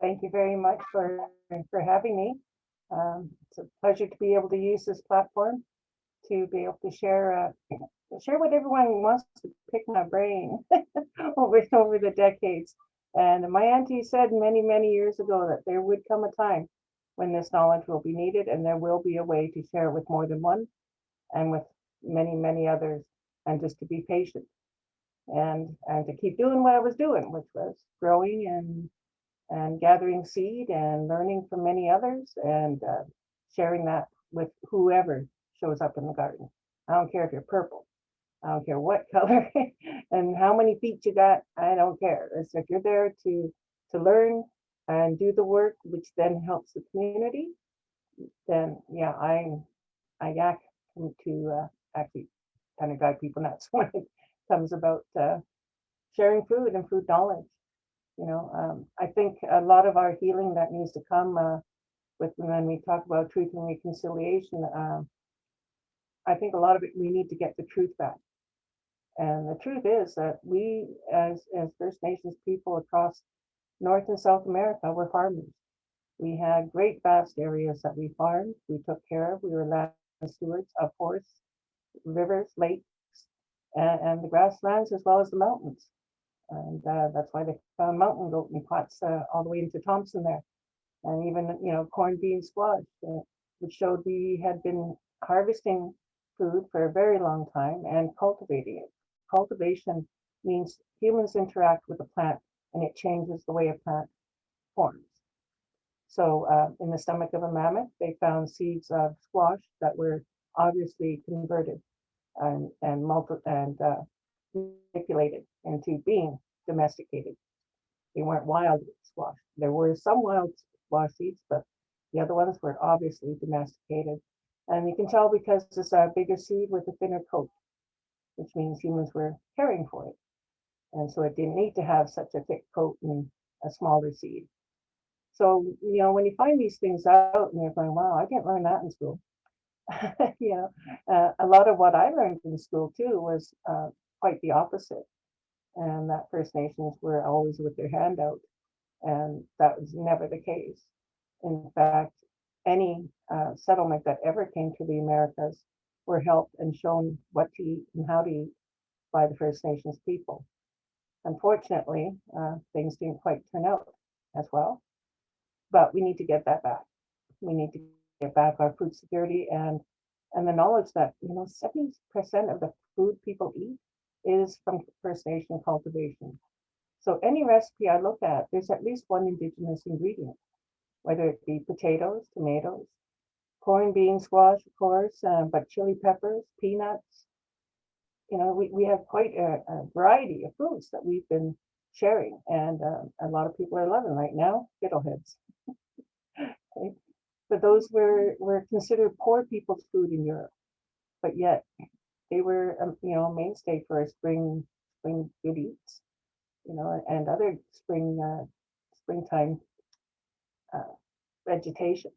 Thank you very much for having me. It's a pleasure to be able to use this platform to be able to share what everyone wants to pick my brain over the decades. And my auntie said many years ago that there would come a time when this knowledge will be needed, and there will be a way to share it with more than one and with many others, and just to be patient and to keep doing what I was doing, which was growing and gathering seed and learning from many others and sharing that with whoever shows up in the garden. I don't care if you're purple. I don't care what color and how many feet you got. I don't care. It's if you're there to learn and do the work, which then helps the community, then yeah, I yak to actually kind of guide people nuts when it comes about sharing food and food knowledge. I think a lot of our healing that needs to come with when we talk about truth and reconciliation, I think a lot of it we need to get the truth back. And the truth is that we, as First Nations people across North and South America, were farmers. We had great vast areas that we farmed, we took care of, we were land stewards of forests, rivers, lakes, and the grasslands as well as the mountains. And that's why they found mountain goat in pots all the way into Thompson there. And even, corn, bean, squash, which showed we had been harvesting food for a very long time and cultivating it. Cultivation means humans interact with the plant and it changes the way a plant forms. So in the stomach of a mammoth, they found seeds of squash that were obviously converted and manipulated into being domesticated. They weren't wild squash. There were some wild squash seeds, but the other ones were obviously domesticated. And you can tell because it's a bigger seed with a thinner coat, which means humans were caring for it. And so it didn't need to have such a thick coat and a smaller seed. So, when you find these things out and you're going, wow, I didn't learn that in school. A lot of what I learned in school too was quite the opposite. And that First Nations were always with their hand out. And that was never the case. In fact, any settlement that ever came to the Americas were helped and shown what to eat and how to eat by the First Nations people. Unfortunately, things didn't quite turn out as well, but we need to get that back. We need to get back our food security and the knowledge that 70% of the food people eat is from First Nation cultivation. So any recipe I look at, there's at least one indigenous ingredient, whether it be potatoes, tomatoes, corn, beans, squash, of course, but chili peppers, peanuts. We have quite a variety of foods that we've been sharing, and a lot of people are loving right now, fiddleheads. Okay? But those were considered poor people's food in Europe, but yet they were, a mainstay for spring good eats, and other springtime vegetation.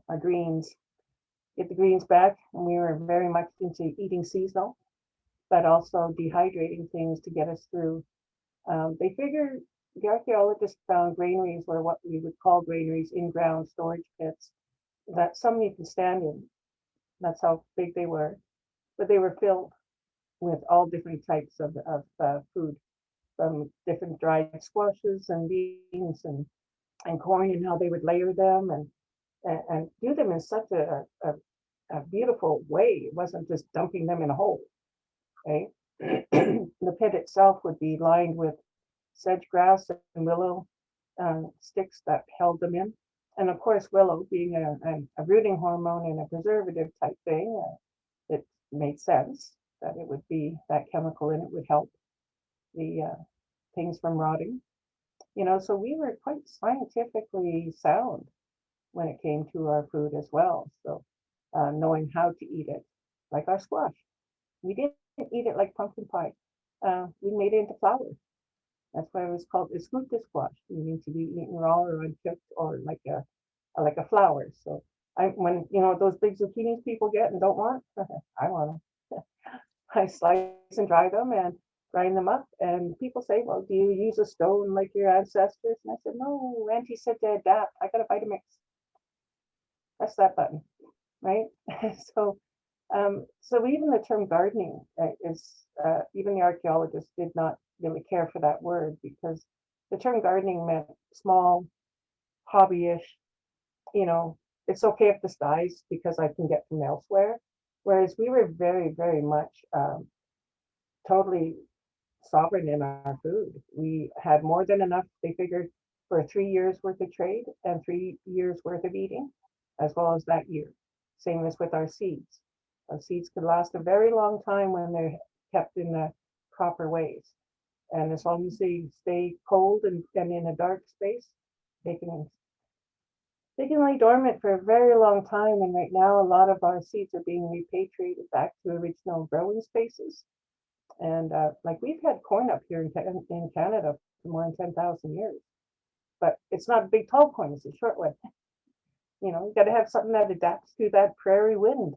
Our greens, get the greens back, and we were very much into eating seasonal, but also dehydrating things to get us through. They figured the archaeologists found granaries, or what we would call granaries, in-ground storage pits that some you can stand in. That's how big they were, but they were filled with all different types of food, from different dried squashes and beans and corn, and how they would layer them and do them in such a beautiful way. It wasn't just dumping them in a hole. Okay, the pit itself would be lined with sedge grass and willow sticks that held them in, and of course willow being a rooting hormone and a preservative type thing, it made sense that it would be that chemical in it would help the things from rotting. So we were quite scientifically sound when it came to our food as well. So knowing how to eat it, like our squash. We didn't eat it like pumpkin pie. We made it into flour. That's why it was called escuta squash, meaning to be eaten raw or uncooked or like a flour. So when those big zucchinis people get and don't want, I want them. I slice and dry them, and grind them up. And people say, well, do you use a stone like your ancestors? And I said, no, Auntie said to adapt. I got a Vitamix. Press that button, right? So, so even the term gardening is, even the archaeologists did not really care for that word, because the term gardening meant small, hobbyish, you know, it's okay if this dies because I can get from elsewhere. Whereas we were very, very much totally sovereign in our food. We had more than enough, they figured, for 3 years worth of trade and 3 years worth of eating, as well as that year. Same as with our seeds. Our seeds could last a very long time when they're kept in the proper ways. And as long as they stay cold and in a dark space, they can lay dormant for a very long time. And right now, a lot of our seeds are being repatriated back to original growing spaces. And like we've had corn up here in Canada for more than 10,000 years, but it's not a big tall corn, it's a short one. You know, you got to have something that adapts to that prairie wind.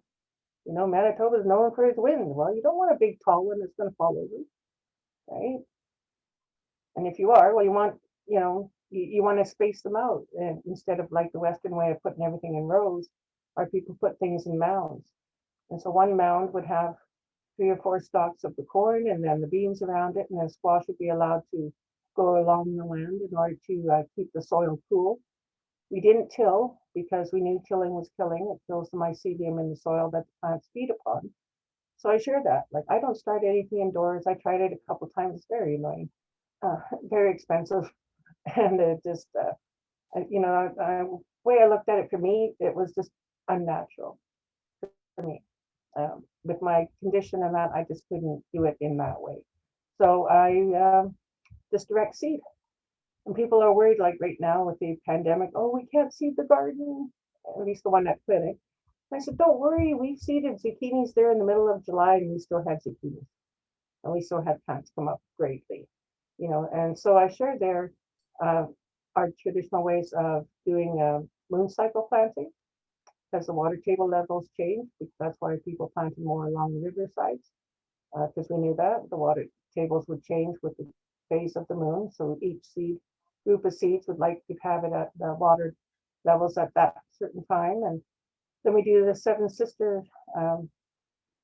You know, Manitoba is known for its wind. Well, you don't want a big tall one that's going to fall over, right? And if you are, well, you want, you know, you want to space them out. And instead of like the Western way of putting everything in rows, our people put things in mounds. And so one mound would have 3 or 4 stalks of the corn and then the beans around it, and then squash would be allowed to go along the land in order to keep the soil cool. We didn't till because we knew tilling was killing. It kills the mycelium in the soil that the plants feed upon. So I share that. Like, I don't start anything indoors. I tried it a couple of times. It's very annoying, very expensive, and it just, you know, way I looked at it, for me, it was just unnatural for me. With my condition and that, I just couldn't do it in that way. So I just direct seed. And people are worried, like right now with the pandemic, oh, we can't seed the garden, at least the one at clinic. I said, don't worry, we seeded zucchinis there in the middle of July and we still had zucchinis. And we still had plants come up greatly, you know. And so I shared there our traditional ways of doing moon cycle planting, as the water table levels change, because that's why people planted more along the river sides, because we knew that the water tables would change with the phase of the moon. So each group of seeds would like to have it at the water levels at that certain time. And then we do the 7 sister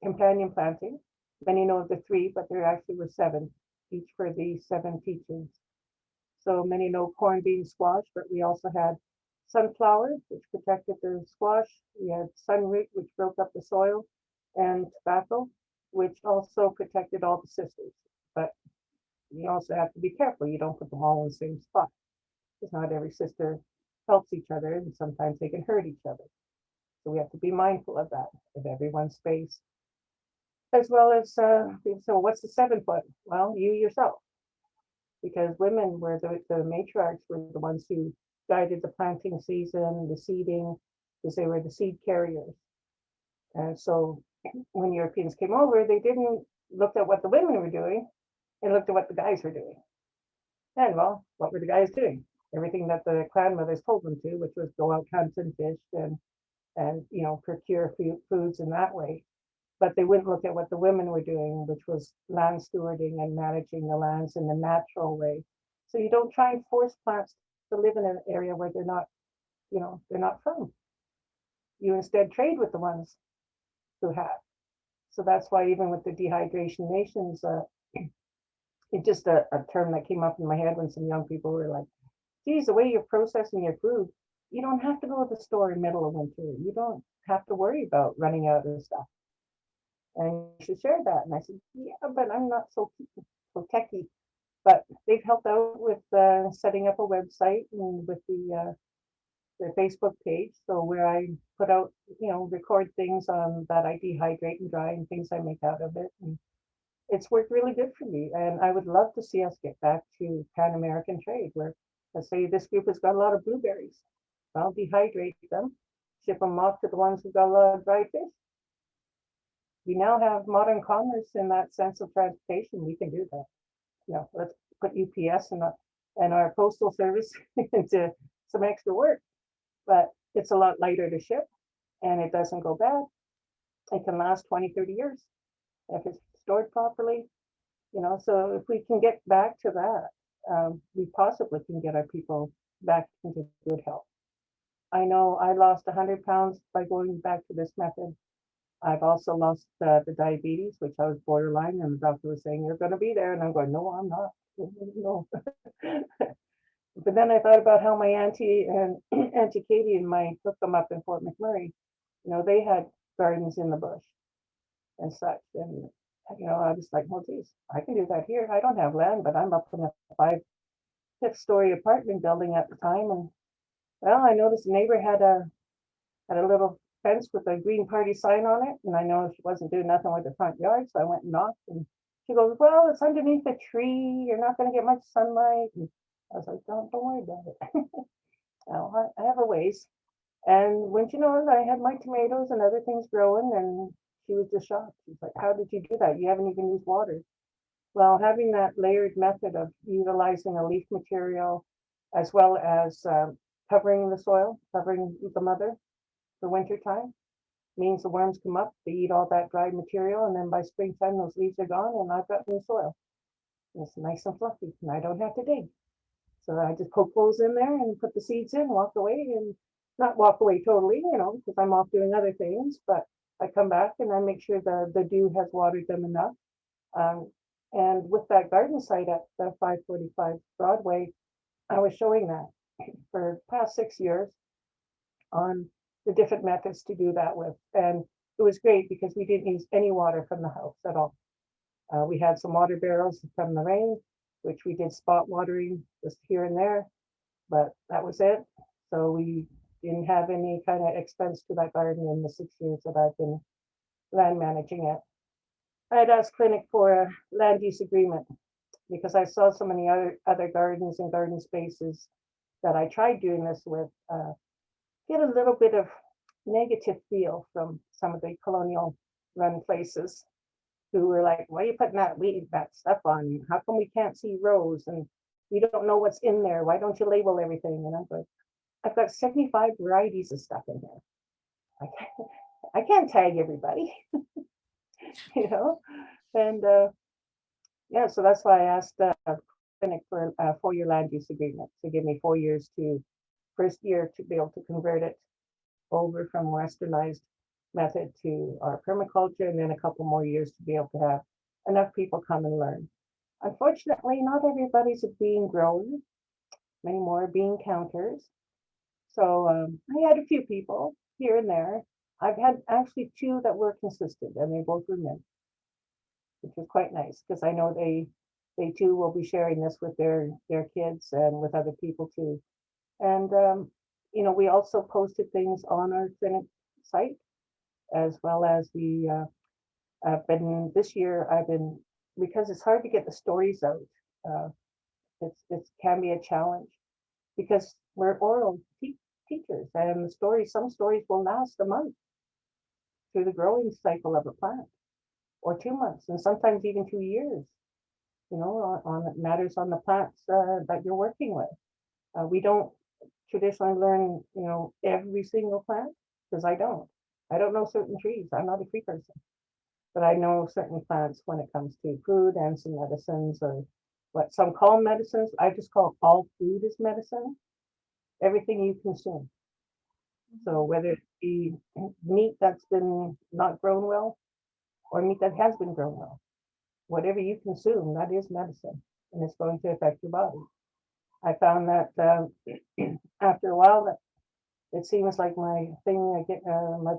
companion planting. Many know of the 3, but there actually were 7, each for the 7 teachings. So many know corn, beans, squash, but we also had sunflower, which protected the squash. We had sunroot, which broke up the soil, and tobacco, which also protected all the sisters. But you also have to be careful. You don't put them all in the same spot, because not every sister helps each other, and sometimes they can hurt each other. So we have to be mindful of that, of everyone's space. As well as, so what's the 7 foot? Well, you yourself. Because women were the matriarchs, were the ones who guided the planting season, the seeding, because they were the seed carriers. And so when Europeans came over, they didn't look at what the women were doing, they looked at what the guys were doing. And well, what were the guys doing? Everything that the grandmothers told them to, which was go out, hunt and fish and you know, procure foods in that way. But they wouldn't look at what the women were doing, which was land stewarding and managing the lands in the natural way. So you don't try and force plants to live in an area where they're not, you know, they're not from. You instead trade with the ones who have. So that's why even with the Dehydration Nations, it's just a term that came up in my head when some young people were like, geez, the way you're processing your food, you don't have to go to the store in the middle of winter. You don't have to worry about running out of stuff. And you should share that. And I said, yeah, but I'm not so techie. But they've helped out with setting up a website and with the Facebook page. So where I put out, you know, record things on that I dehydrate and dry and things I make out of it. And it's worked really good for me. And I would love to see us get back to Pan-American trade, where, let's say this group has got a lot of blueberries. I'll dehydrate them, ship them off to the ones who've got a lot of dry fish. We now have modern commerce in that sense of transportation. We can do that. You know, let's put UPS and our postal service into some extra work, but it's a lot lighter to ship and it doesn't go bad. It can last 20, 30 years if it's stored properly. So if we can get back to that, we possibly can get our people back into good health. I know I lost 100 pounds by going back to this method. I've also lost the diabetes, which I was borderline, and the doctor was saying, "You're going to be there." And I'm going, "No, I'm not." No. But then I thought about how my auntie and Auntie Katie and my took them up in Fort McMurray. They had gardens in the bush and such. And, I was like, well, geez, I can do that here. I don't have land, but I'm up in a 5th-story apartment building at the time. And well, I noticed the neighbor had a little fence with a Green Party sign on it. And I know she wasn't doing nothing with the front yard. So I went and knocked, and she goes, "Well, it's underneath a tree. You're not going to get much sunlight." And I was like, don't worry about it. Well, I have a ways. And when you know it, I had my tomatoes and other things growing, and she was just shocked. She's like, "How did you do that? You haven't even used water." Well, having that layered method of utilizing a leaf material as well as covering the soil, covering the mother for winter time, means the worms come up, they eat all that dried material, and then by springtime, those leaves are gone, and I've got new soil. It's nice and fluffy, and I don't have to dig. So I just poke holes in there and put the seeds in, walk away, and not walk away totally, because I'm off doing other things, but I come back and I make sure the dew has watered them enough. And with that garden site at the 545 Broadway, I was showing that for the past 6 years on the different methods to do that with. And it was great because we didn't use any water from the house at all. We had some water barrels from the rain, which we did spot watering just here and there, but that was it. So we didn't have any kind of expense to that garden in the 6 years that I've been land managing it. I had asked Clinic for a land use agreement because I saw so many other gardens and garden spaces that I tried doing this with get a little bit of negative feel from some of the colonial run places who were like, "Why are you putting that stuff on? How come we can't see rows? And we don't know what's in there. Why don't you label everything?" And I'm like, I've got 75 varieties of stuff in here. I can't tag everybody, And yeah, so that's why I asked Clinic for a 4-year land use agreement to give me 4 years first year to be able to convert it over from westernized method to our permaculture, and then a couple more years to be able to have enough people come and learn. Unfortunately, not everybody's a bean grower. Many more are bean counters. So I had a few people here and there. I've had actually 2 that were consistent, and they both were men, which was quite nice because I know they too will be sharing this with their kids and with other people too. And we also posted things on our clinic site, as well as we this year I've been, because it's hard to get the stories out. It can be a challenge because we're oral teachers, and some stories will last a month through the growing cycle of a plant, or 2 months, and sometimes even 2 years. On matters on the plants that you're working with. We don't traditionally learn, every single plant, because I don't know certain trees. I'm not a tree person, but I know certain plants when it comes to food and some medicines, or what some call medicines. I just call all food is medicine. Everything you consume. So whether it be meat that's been not grown well, or meat that has been grown well, whatever you consume, that is medicine, and it's going to affect your body. I found that after a while, that it seems like my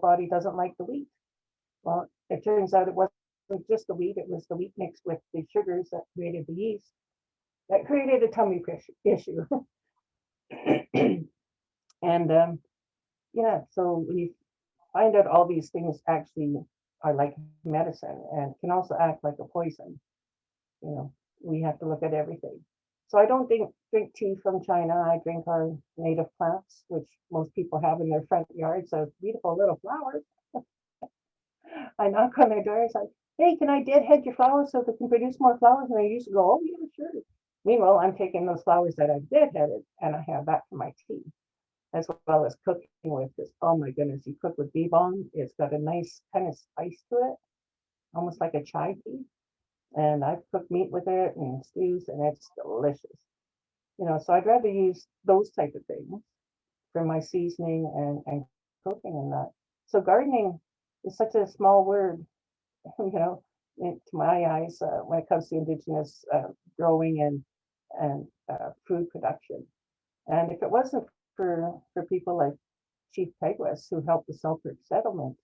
body doesn't like the wheat. Well, it turns out it wasn't just the wheat; it was the wheat mixed with the sugars that created the yeast, that created a tummy issue. And yeah, so we find out all these things actually are like medicine and can also act like a poison. We have to look at everything. So I don't drink tea from China. I drink our native plants, which most people have in their front yards. So beautiful little flowers. I knock on their door. It's like, "Hey, can I deadhead your flowers so they can produce more flowers?" And I used to go, "Oh, yeah, sure." Meanwhile, I'm taking those flowers that I've deadheaded, and I have that for my tea, as well as cooking with this. Oh my goodness, you cook with bee balm. It's got a nice kind of spice to it, almost like a chai tea. And I've cooked meat with it and stews, and it's delicious. So I'd rather use those type of things for my seasoning and cooking and that. So gardening is such a small word, you know, to my eyes when it comes to indigenous growing and food production. And if it wasn't for people like Chief Peguis who helped the Selkirk settlement,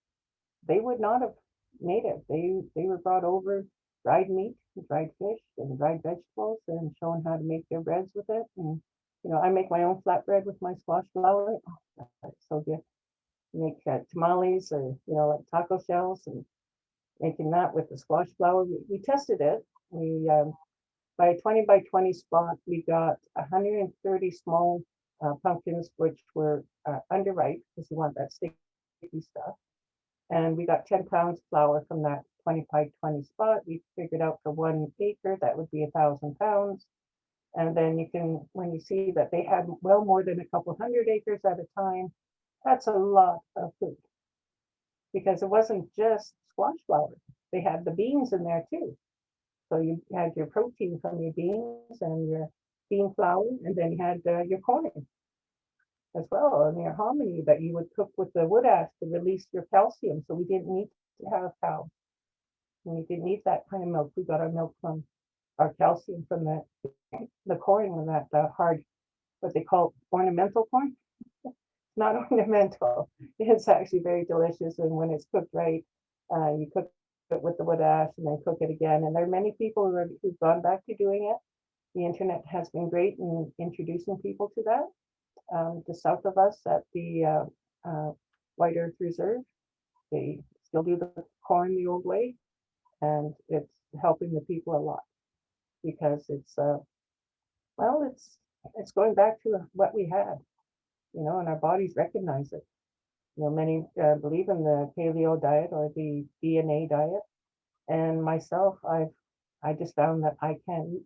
they would not have made it. They were brought over dried meat, dried fish, and dried vegetables, and shown how to make their breads with it. And I make my own flatbread with my squash flour. Oh, that's so good. Make tamales or like taco shells, and making that with the squash flour. We tested it. We by a 20 by 20 spot, we got 130 small pumpkins, which were underripe because you want that sticky stuff. And we got 10 pounds flour from that 20 by 20 spot. We figured out for 1 acre, that would be 1,000 pounds. And then when you see that they had well more than a couple hundred acres at a time, that's a lot of food. Because it wasn't just squash flour. They had the beans in there too. So you had your protein from your beans and your bean flour, and then you had your corn as well, and your hominy that you would cook with the wood ash to release your calcium. So we didn't need to have cow. And we didn't need that kind of milk. We got our milk from our calcium from the corn, and that hard, what they call ornamental corn. Not ornamental. It's actually very delicious, and when it's cooked right, you cook it with the wood ash and then cook it again. And there are many people who've gone back to doing it. The internet has been great in introducing people to that. The south of us at the White Earth Reserve, they still do the corn the old way, and it's helping the people a lot because it's it's going back to what we had, and our bodies recognize it. Many believe in the paleo diet or the DNA diet, and myself, I just found that I can't eat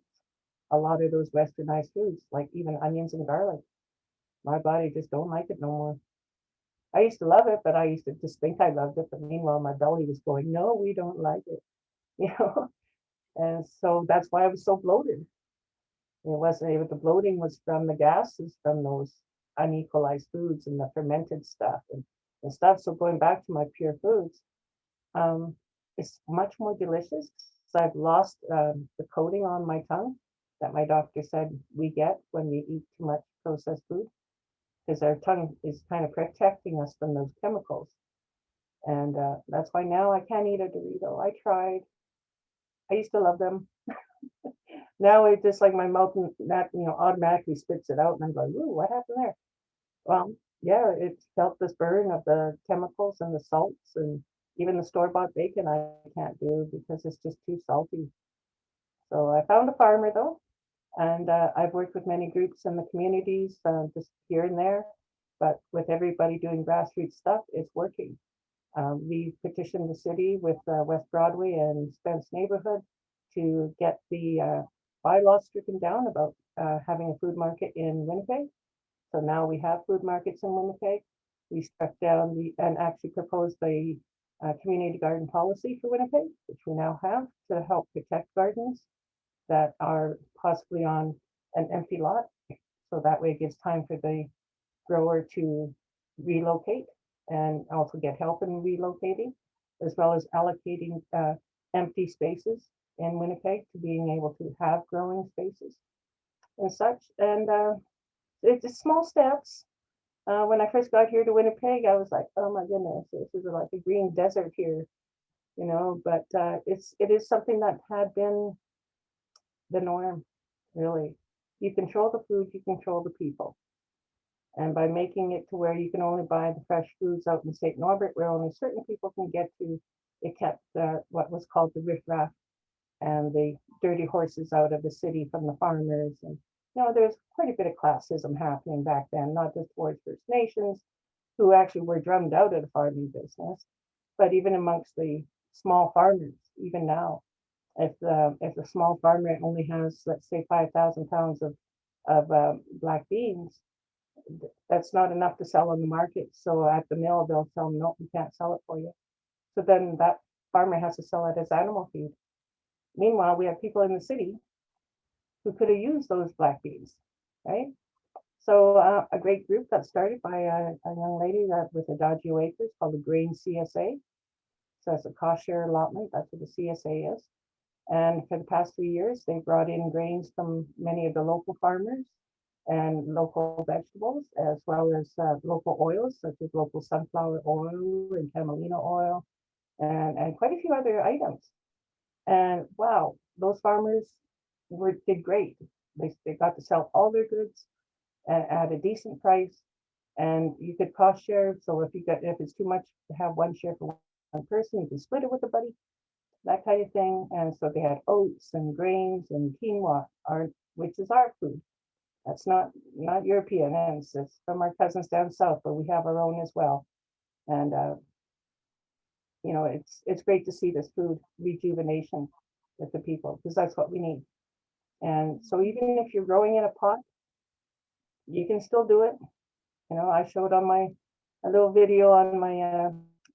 a lot of those westernized foods, like even onions and garlic. My body just don't like it no more. I used to love it, but I used to just think I loved it. But meanwhile, my belly was going, no, we don't like it, you know. And so that's why I was so bloated. The bloating was from the gases from those unequalized foods and the fermented stuff and stuff. So going back to my pure foods, it's much more delicious. So I've lost the coating on my tongue that my doctor said we get when we eat too much processed food, because our tongue is kind of protecting us from those chemicals. And that's why now I can't eat a Dorito. I tried. I used to love them. Now it's just like my mouth automatically spits it out, and I'm like, ooh, what happened there? Well, yeah, it felt this burn of the chemicals and the salts, and even the store-bought bacon I can't do because it's just too salty. So I found a farmer though, and I've worked with many groups in the communities, just here and there, but with everybody doing grassroots stuff, it's working. We petitioned the city with West Broadway and Spence neighborhood to get the bylaws stricken down about having a food market in Winnipeg. So now we have food markets in Winnipeg. We struck down and actually proposed the community garden policy for Winnipeg, which we now have to help protect gardens that are possibly on an empty lot. So that way it gives time for the grower to relocate and also get help in relocating, as well as allocating empty spaces in Winnipeg to being able to have growing spaces and such. And it's small steps. When I first got here to Winnipeg, I was like, oh my goodness, this is like a green desert here, but it is something that had been the norm, really. You control the food, you control the people. And by making it to where you can only buy the fresh foods out in St. Norbert, where only certain people can get to, it kept what was called the riffraff and the dirty horses out of the city from the farmers. And there's quite a bit of classism happening back then, not just towards First Nations, who actually were drummed out of the farming business, but even amongst the small farmers, even now. If the small farmer only has, let's say, 5,000 pounds of black beans, that's not enough to sell on the market. So at the mill, they'll tell them, no, we can't sell it for you. So then that farmer has to sell it as animal feed. Meanwhile, we have people in the city who could have used those black beans, right? So a great group got started by a young lady that with a dodgy acres called the Green Csa. So it's a cost share allotment. That's what the CSA is. And for the past 3 years, they brought in grains from many of the local farmers and local vegetables, as well as local oils, such as local sunflower oil and camelina oil, and quite a few other items. And wow, those farmers did great. They got to sell all their goods at a decent price, and you could cost share. So if it's too much to have one share for one person, you can split it with a buddy, that kind of thing. And so they had oats and grains and quinoa, which is our food. That's not European, and it's from our cousins down south, but we have our own as well. And it's great to see this food rejuvenation with the people, because that's what we need. And so even if you're growing in a pot, you can still do it. I showed on a little video on my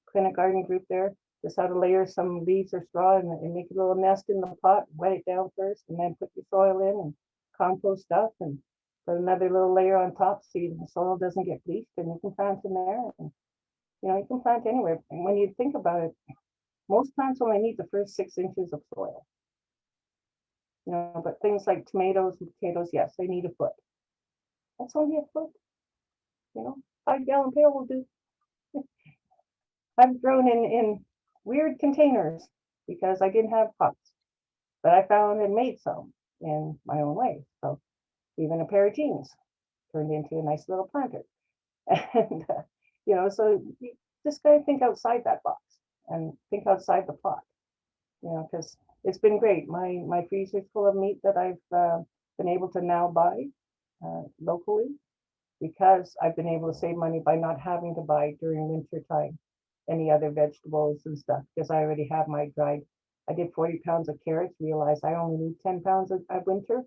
clinic garden group there, just how to layer some leaves or straw and make a little nest in the pot, wet it down first, and then put your soil in and compost stuff and put another little layer on top so the soil doesn't get bleached, and you can plant in there. And you can plant anywhere. And when you think about it, most plants only need the first 6 inches of soil. But things like tomatoes and potatoes, yes, they need a foot. That's only a foot. 5-gallon pail will do. I've grown in weird containers because I didn't have pots, but I found and made some in my own way. So even a pair of jeans turned into a nice little planter. And so you just gotta think outside that box and think outside the pot. Because it's been great. My freezer's full of meat that I've been able to now buy locally, because I've been able to save money by not having to buy during winter time any other vegetables and stuff, because I already have my dried. I did 40 pounds of carrots, realized I only need 10 pounds at winter.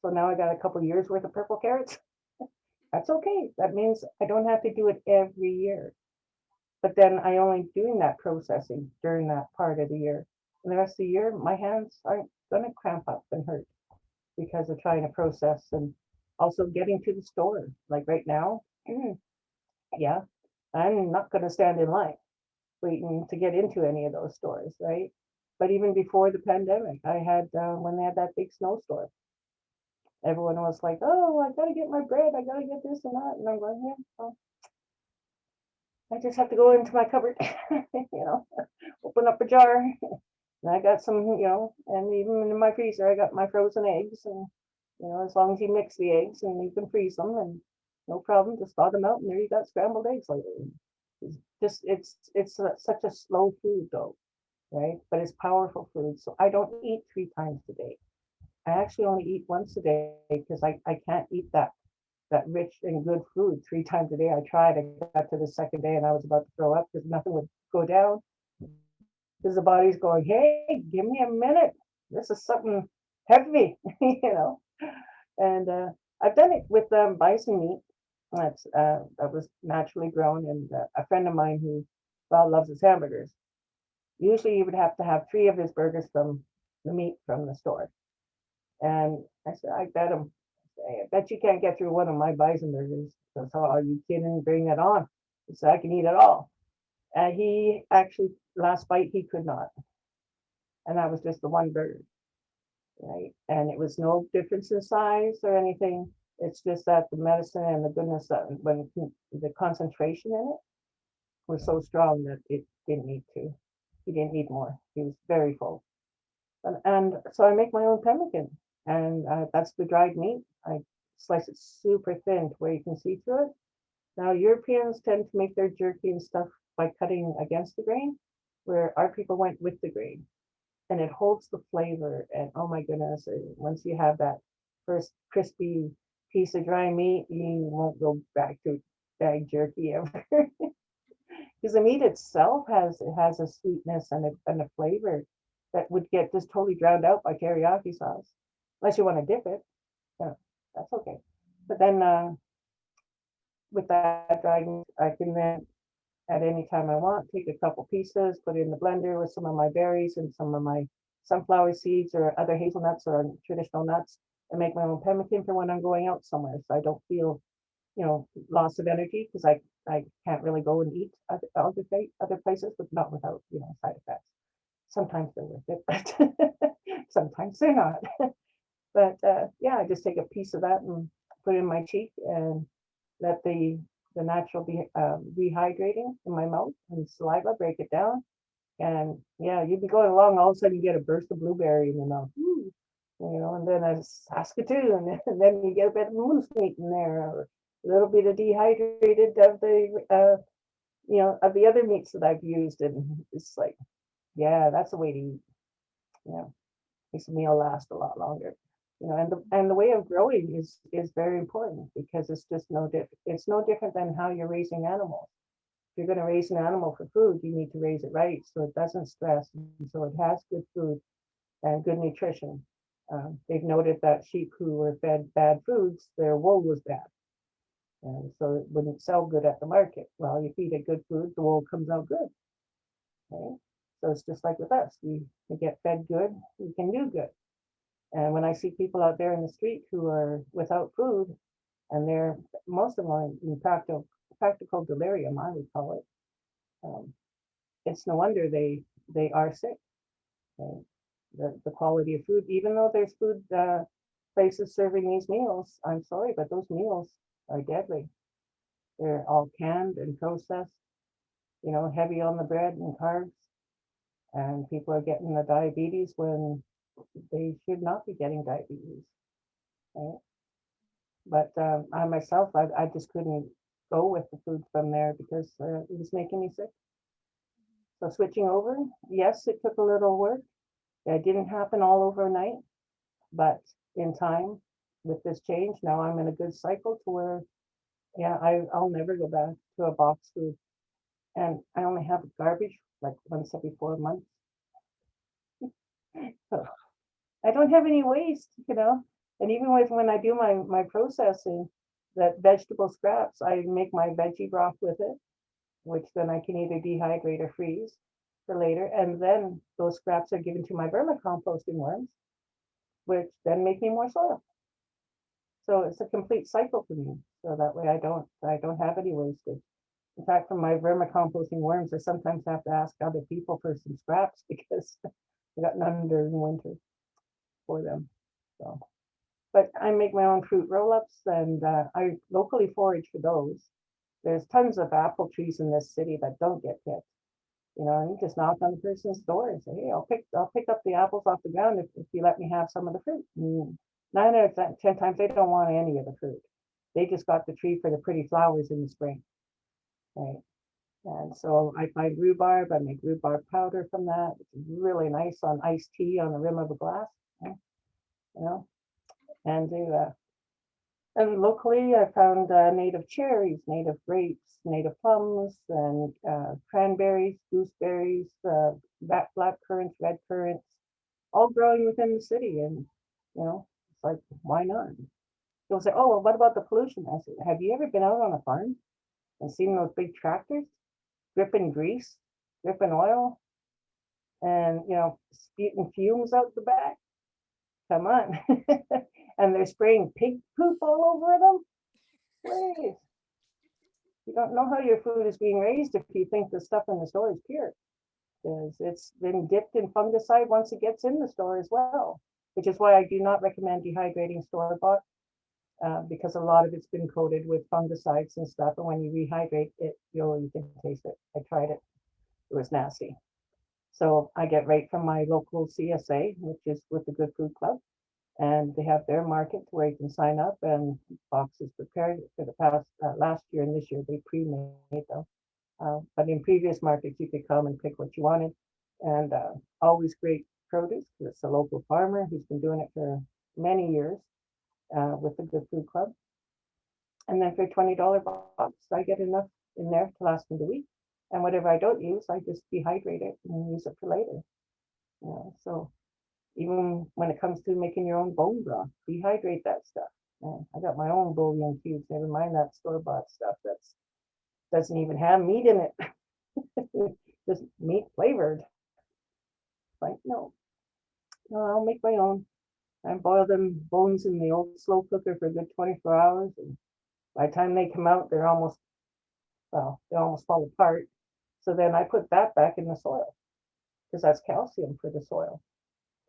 So now I got a couple years worth of purple carrots. That's okay. That means I don't have to do it every year. But then I only doing that processing during that part of the year. And the rest of the year, my hands aren't going to cramp up and hurt because of trying to process, and also getting to the store. Like right now, yeah, I'm not going to stand in line waiting to get into any of those stores, right? But even before the pandemic, I had, when they had that big snowstorm, everyone was like, oh, I got to get my bread. I got to get this and that. And I'm going, yeah, well, I just have to go into my cupboard, open up a jar. And I got some, and even in my freezer, I got my frozen eggs. And, as long as you mix the eggs and you can freeze them, and no problem, just thaw them out, and there you got scrambled eggs later. It's such a slow food though, right? But it's powerful food. So I don't eat 3 times a day. I actually only eat once a day, because I can't eat that rich and good food 3 times a day. I tried. I got to the second day and I was about to throw up because nothing would go down. Because the body's going, hey, give me a minute. This is something heavy, And I've done it with bison meat. That was naturally grown, and a friend of mine who loves his hamburgers. Usually, he would have to have 3 of his burgers from the meat from the store. And I said, I bet you can't get through one of my bison burgers. So, are you kidding? Bring it on. He said, I can eat it all. And he actually, last bite, he could not. And that was just the one burger, right? And it was no difference in size or anything. It's just that the medicine and the goodness, when the concentration in it was so strong that it didn't need to. He didn't need more. He was very full. And so I make my own pemmican, and that's the dried meat. I slice it super thin to where you can see through it. Now, Europeans tend to make their jerky and stuff by cutting against the grain, where our people went with the grain, and it holds the flavor. And oh my goodness, once you have that first crispy piece of dry meat, you won't go back to bag jerky ever. Because the meat itself has a sweetness and a flavor that would get just totally drowned out by teriyaki sauce, unless you want to dip it. Yeah, that's okay. But then with that dried meat, I can then, at any time I want, take a couple pieces, put it in the blender with some of my berries and some of my sunflower seeds or other hazelnuts or traditional nuts, and make my own pemmican for when I'm going out somewhere, so I don't feel, loss of energy, because I can't really go and eat other places, but not without, side effects. Sometimes they're worth it, but sometimes they're not. But yeah, I just take a piece of that and put it in my cheek and let the natural rehydrating in my mouth and saliva break it down. And yeah, you'd be going along, all of a sudden you get a burst of blueberry in your mouth. And then a Saskatoon, and then you get a bit of moose meat in there, or a little bit of dehydrated of the other meats that I've used, and it's like, yeah, that's the way to eat. Makes a meal last a lot longer. And the way of growing is very important, because it's just it's no different than how you're raising animals. If you're going to raise an animal for food, you need to raise it right so it doesn't stress, and so it has good food and good nutrition. They've noted that sheep who were fed bad foods, their wool was bad, and so it wouldn't sell good at the market. Well, you feed it good food, the wool comes out good. Okay? So it's just like with us. We get fed good, we can do good. And when I see people out there in the street who are without food, and most of them are in practical delirium, I would call it. It's no wonder they are sick. Okay? The quality of food, even though there's food places serving these meals, I'm sorry, but those meals are deadly. They're all canned and processed, heavy on the bread and carbs, and people are getting the diabetes when they should not be getting diabetes. Right? But I myself, I just couldn't go with the food from there because it was making me sick. So switching over, yes, it took a little work. It didn't happen all overnight, but in time, with this change, now I'm in a good cycle to where, yeah, I'll never go back to a box food. And I only have garbage like once every 4 months. So I don't have any waste, And even when I do my processing, that vegetable scraps, I make my veggie broth with it, which then I can either dehydrate or freeze for later. And then those scraps are given to my vermicomposting worms, which then make me more soil. So it's a complete cycle for me. So that way I don't have any wastage. In fact, from my vermicomposting worms, I sometimes have to ask other people for some scraps because I got none during winter for them. So, but I make my own fruit roll-ups, and I locally forage for those. There's tons of apple trees in this city that don't get picked. And you just knock on the person's door and say, "Hey, I'll pick up the apples off the ground if you let me have some of the fruit." And 9 out of 10 times they don't want any of the fruit. They just got the tree for the pretty flowers in the spring, right? And so I find rhubarb. I make rhubarb powder from that. It's really nice on iced tea on the rim of a glass, and do. And locally, I found native cherries, native grapes, native plums, and cranberries, gooseberries, black currants, red currants, all growing within the city. And, it's like, why not? They'll say, "Oh, well, what about the pollution?" I said, "Have you ever been out on a farm and seen those big tractors dripping grease, dripping oil, and, spewing fumes out the back? Come on." And they're spraying pig poop all over them. Please. You don't know how your food is being raised if you think the stuff in the store is pure, because it's been dipped in fungicide once it gets in the store as well, which is why I do not recommend dehydrating store-bought, because a lot of it's been coated with fungicides and stuff, and when you rehydrate it, you can taste it. I tried it. It was nasty. So I get right from my local CSA, which is with the Good Food Club, and they have their market where you can sign up, and boxes prepared for the past last year and this year they pre-made them. But in previous markets, you could come and pick what you wanted, and always great produce. It's a local farmer who's been doing it for many years with the Good Food Club. And then for $20 box, I get enough in there to last me the week. And whatever I don't use, I just dehydrate it and use it for later. So even when it comes to making your own bone broth, dehydrate that stuff. I got my own bouillon cubes, never mind that store-bought stuff that doesn't even have meat in it. Just meat flavored. Like, no. No, I'll make my own. I boil them bones in the old slow cooker for a good 24 hours. And by the time they come out, they're almost, well, they almost fall apart. So then I put that back in the soil because that's calcium for the soil.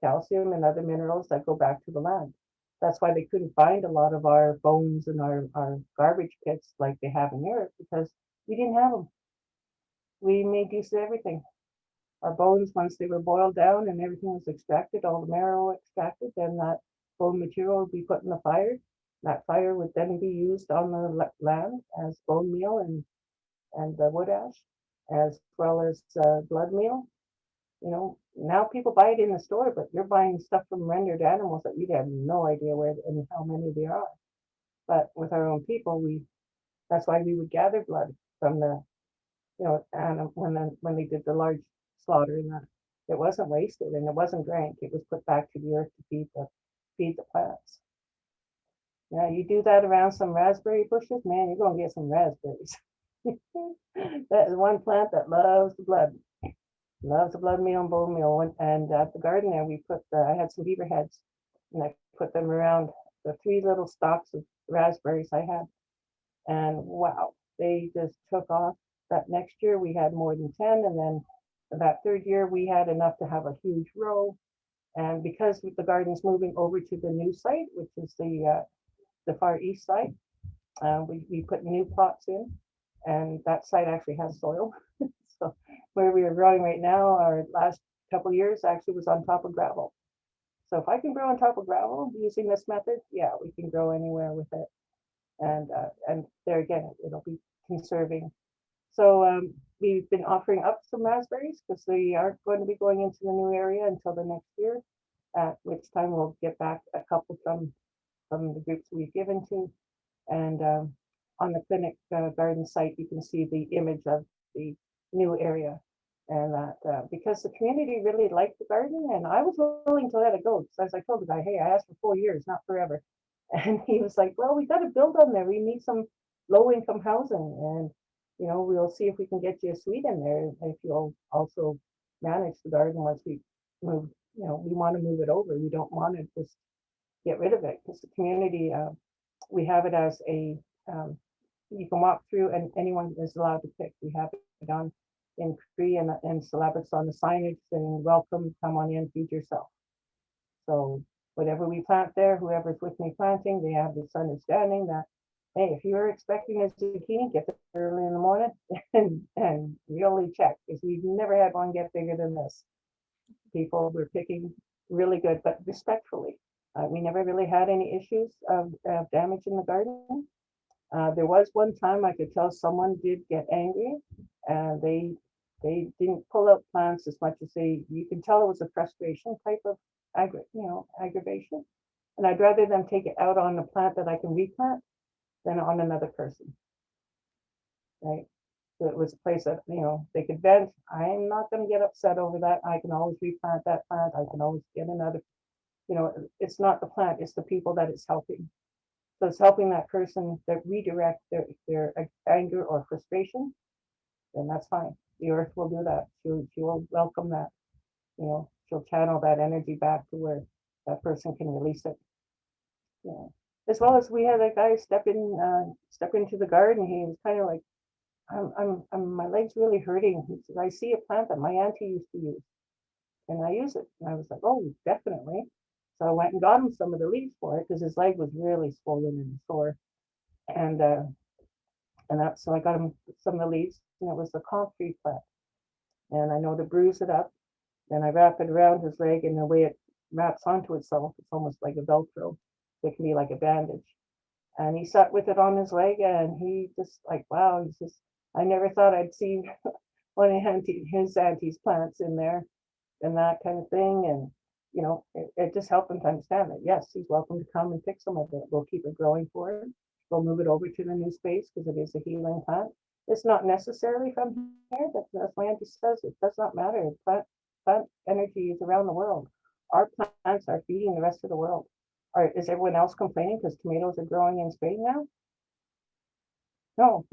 Calcium and other minerals that go back to the land. That's why they couldn't find a lot of our bones in our garbage pits like they have in Europe, because we didn't have them. We made use of everything. Our bones, once they were boiled down and everything was extracted, all the marrow extracted, then that bone material would be put in the fire. That fire would then be used on the land as bone meal and wood ash, as well as blood meal. You know, now people buy it in the store, but you're buying stuff from rendered animals that you have no idea where and how many there are. But with our own people, that's why we would gather blood from the, you know, and when they did the large slaughter and that, it wasn't wasted and it wasn't drank. It was put back to the earth to feed the plants. Now you do that around some raspberry bushes, man, you're gonna get some raspberries. That is one plant that loves the blood. Loves the blood meal and bone meal. And at the garden there, I had some beaver heads, and I put them around the 3 little stalks of raspberries I had. And wow, they just took off. That next year we had more than 10, and then that third year we had enough to have a huge row. And because the garden's moving over to the new site, which is the far east side, we put new plots in, and that site actually has soil. So where we are growing right now, our last couple of years actually was on top of gravel. So if I can grow on top of gravel using this method, yeah, we can grow anywhere with it. And there again, it'll be conserving. So we've been offering up some raspberries because they aren't going to be going into the new area until the next year, at which time we'll get back a couple from the groups we've given to. And on the clinic garden site, you can see the image of the new area. And that because the community really liked the garden, and I was willing to let it go. So as I told the guy, hey, I asked for 4 years, not forever. And he was like, well, we got to build on there. We need some low-income housing, and you know, we'll see if we can get you a suite in there if you'll also manage the garden once we move. You know, we want to move it over. We don't want to just get rid of it because the community, we have it as a you can walk through and anyone is allowed to pick. We have it on in Cree and syllabics on the signage saying, welcome, come on in, feed yourself. So whatever we plant there, whoever's with me planting, they have this understanding that, hey, if you're expecting a zucchini, get it early in the morning and really check, because we've never had one get bigger than this. People were picking really good, but respectfully. We never really had any issues of damage in the garden. There was one time I could tell someone did get angry, and they didn't pull out plants as much as you can tell it was a frustration type of aggravation. And I'd rather them take it out on a plant that I can replant than on another person. Right? So it was a place that, they could vent. I'm not going to get upset over that. I can always replant that plant. I can always get another, it's not the plant, it's the people that it's helping. So it's helping that person that redirect their anger or frustration, then that's fine. The earth will do that. She will welcome that. She'll channel that energy back to where that person can release it. As well as we had a guy step into the garden. He was kind of like, my leg's really hurting. He said, I see a plant that my auntie used to use, and I use it. And I was like, oh, definitely. So I went and got him some of the leaves for it because his leg was really swollen and sore. And so I got him some of the leaves, and it was the comfrey plant. And I know to bruise it up, then I wrap it around his leg, and the way it wraps onto itself, it's almost like a Velcro. It can be like a bandage. And he sat with it on his leg, and he just like, wow, he's just, I never thought I'd see one of his auntie's plants in there and that kind of thing. And, it just helped him to understand that, yes, he's welcome to come and pick some of it. We'll keep it growing for him. We'll move it over to the new space because it is a healing plant. It's not necessarily from here, but as my auntie says, it does not matter. Plant energy is around the world. Our plants are feeding the rest of the world. Is everyone else complaining because tomatoes are growing in Spain now? No,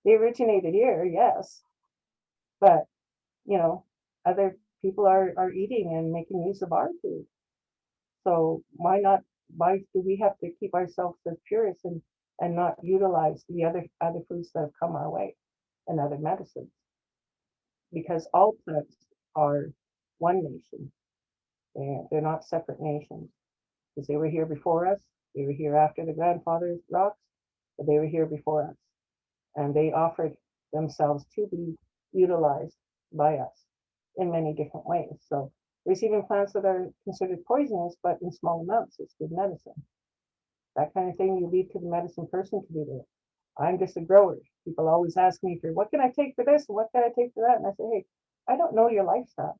they originated here, yes. But, other people are eating and making use of our food. So why not? Why do we have to keep ourselves as purists and not utilize the other foods that have come our way and other medicines? Because all plants are one nation. They're not separate nations because they were here before us. They were here after the grandfather rocks, but they were here before us, and they offered themselves to be utilized by us in many different ways. So there's even plants that are considered poisonous, but in small amounts, it's good medicine. That kind of thing you leave to the medicine person to do it. I'm just a grower. People always ask me for what can I take for this and what can I take for that, and I say, hey, I don't know your lifestyle,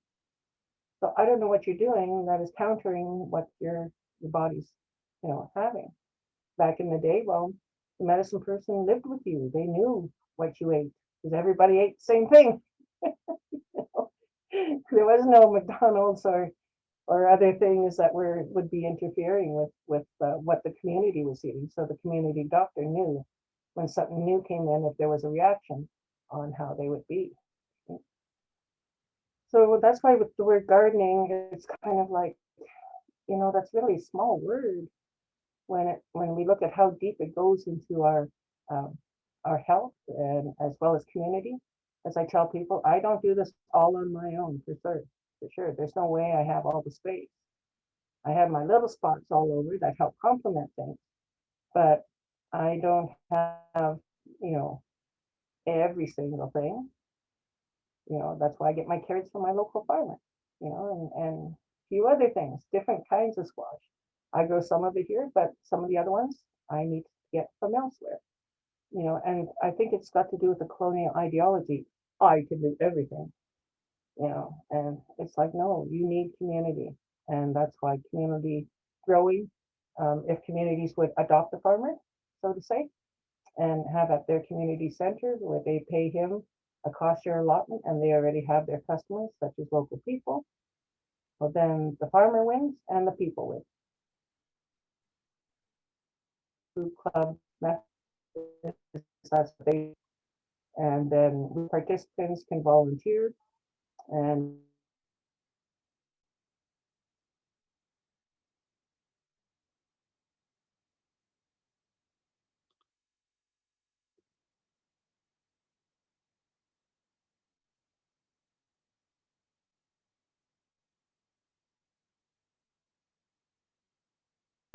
so I don't know what you're doing that is countering what your body's, having. Back in the day, well, the medicine person lived with you. They knew what you ate because everybody ate the same thing. There was no McDonald's or other things that would be interfering with what the community was eating. So the community doctor knew when something new came in if there was a reaction on how they would be. So that's why with the word gardening, it's kind of like, that's really a small word when we look at how deep it goes into our health and as well as community. As I tell people, I don't do this all on my own for sure. For sure, there's no way I have all the space. I have my little spots all over that help complement things, but I don't have, every single thing. That's why I get my carrots from my local farmer, and a few other things, different kinds of squash. I grow some of it here, but some of the other ones I need to get from elsewhere. And I think it's got to do with the colonial ideology. I can do everything, and it's like, no, you need community. And that's why community growing, if communities would adopt the farmer, so to say, and have at their community center where they pay him a cost share allotment and they already have their customers, such as local people, well, then the farmer wins and the people win. Food club methods, that's what they, and then participants can volunteer and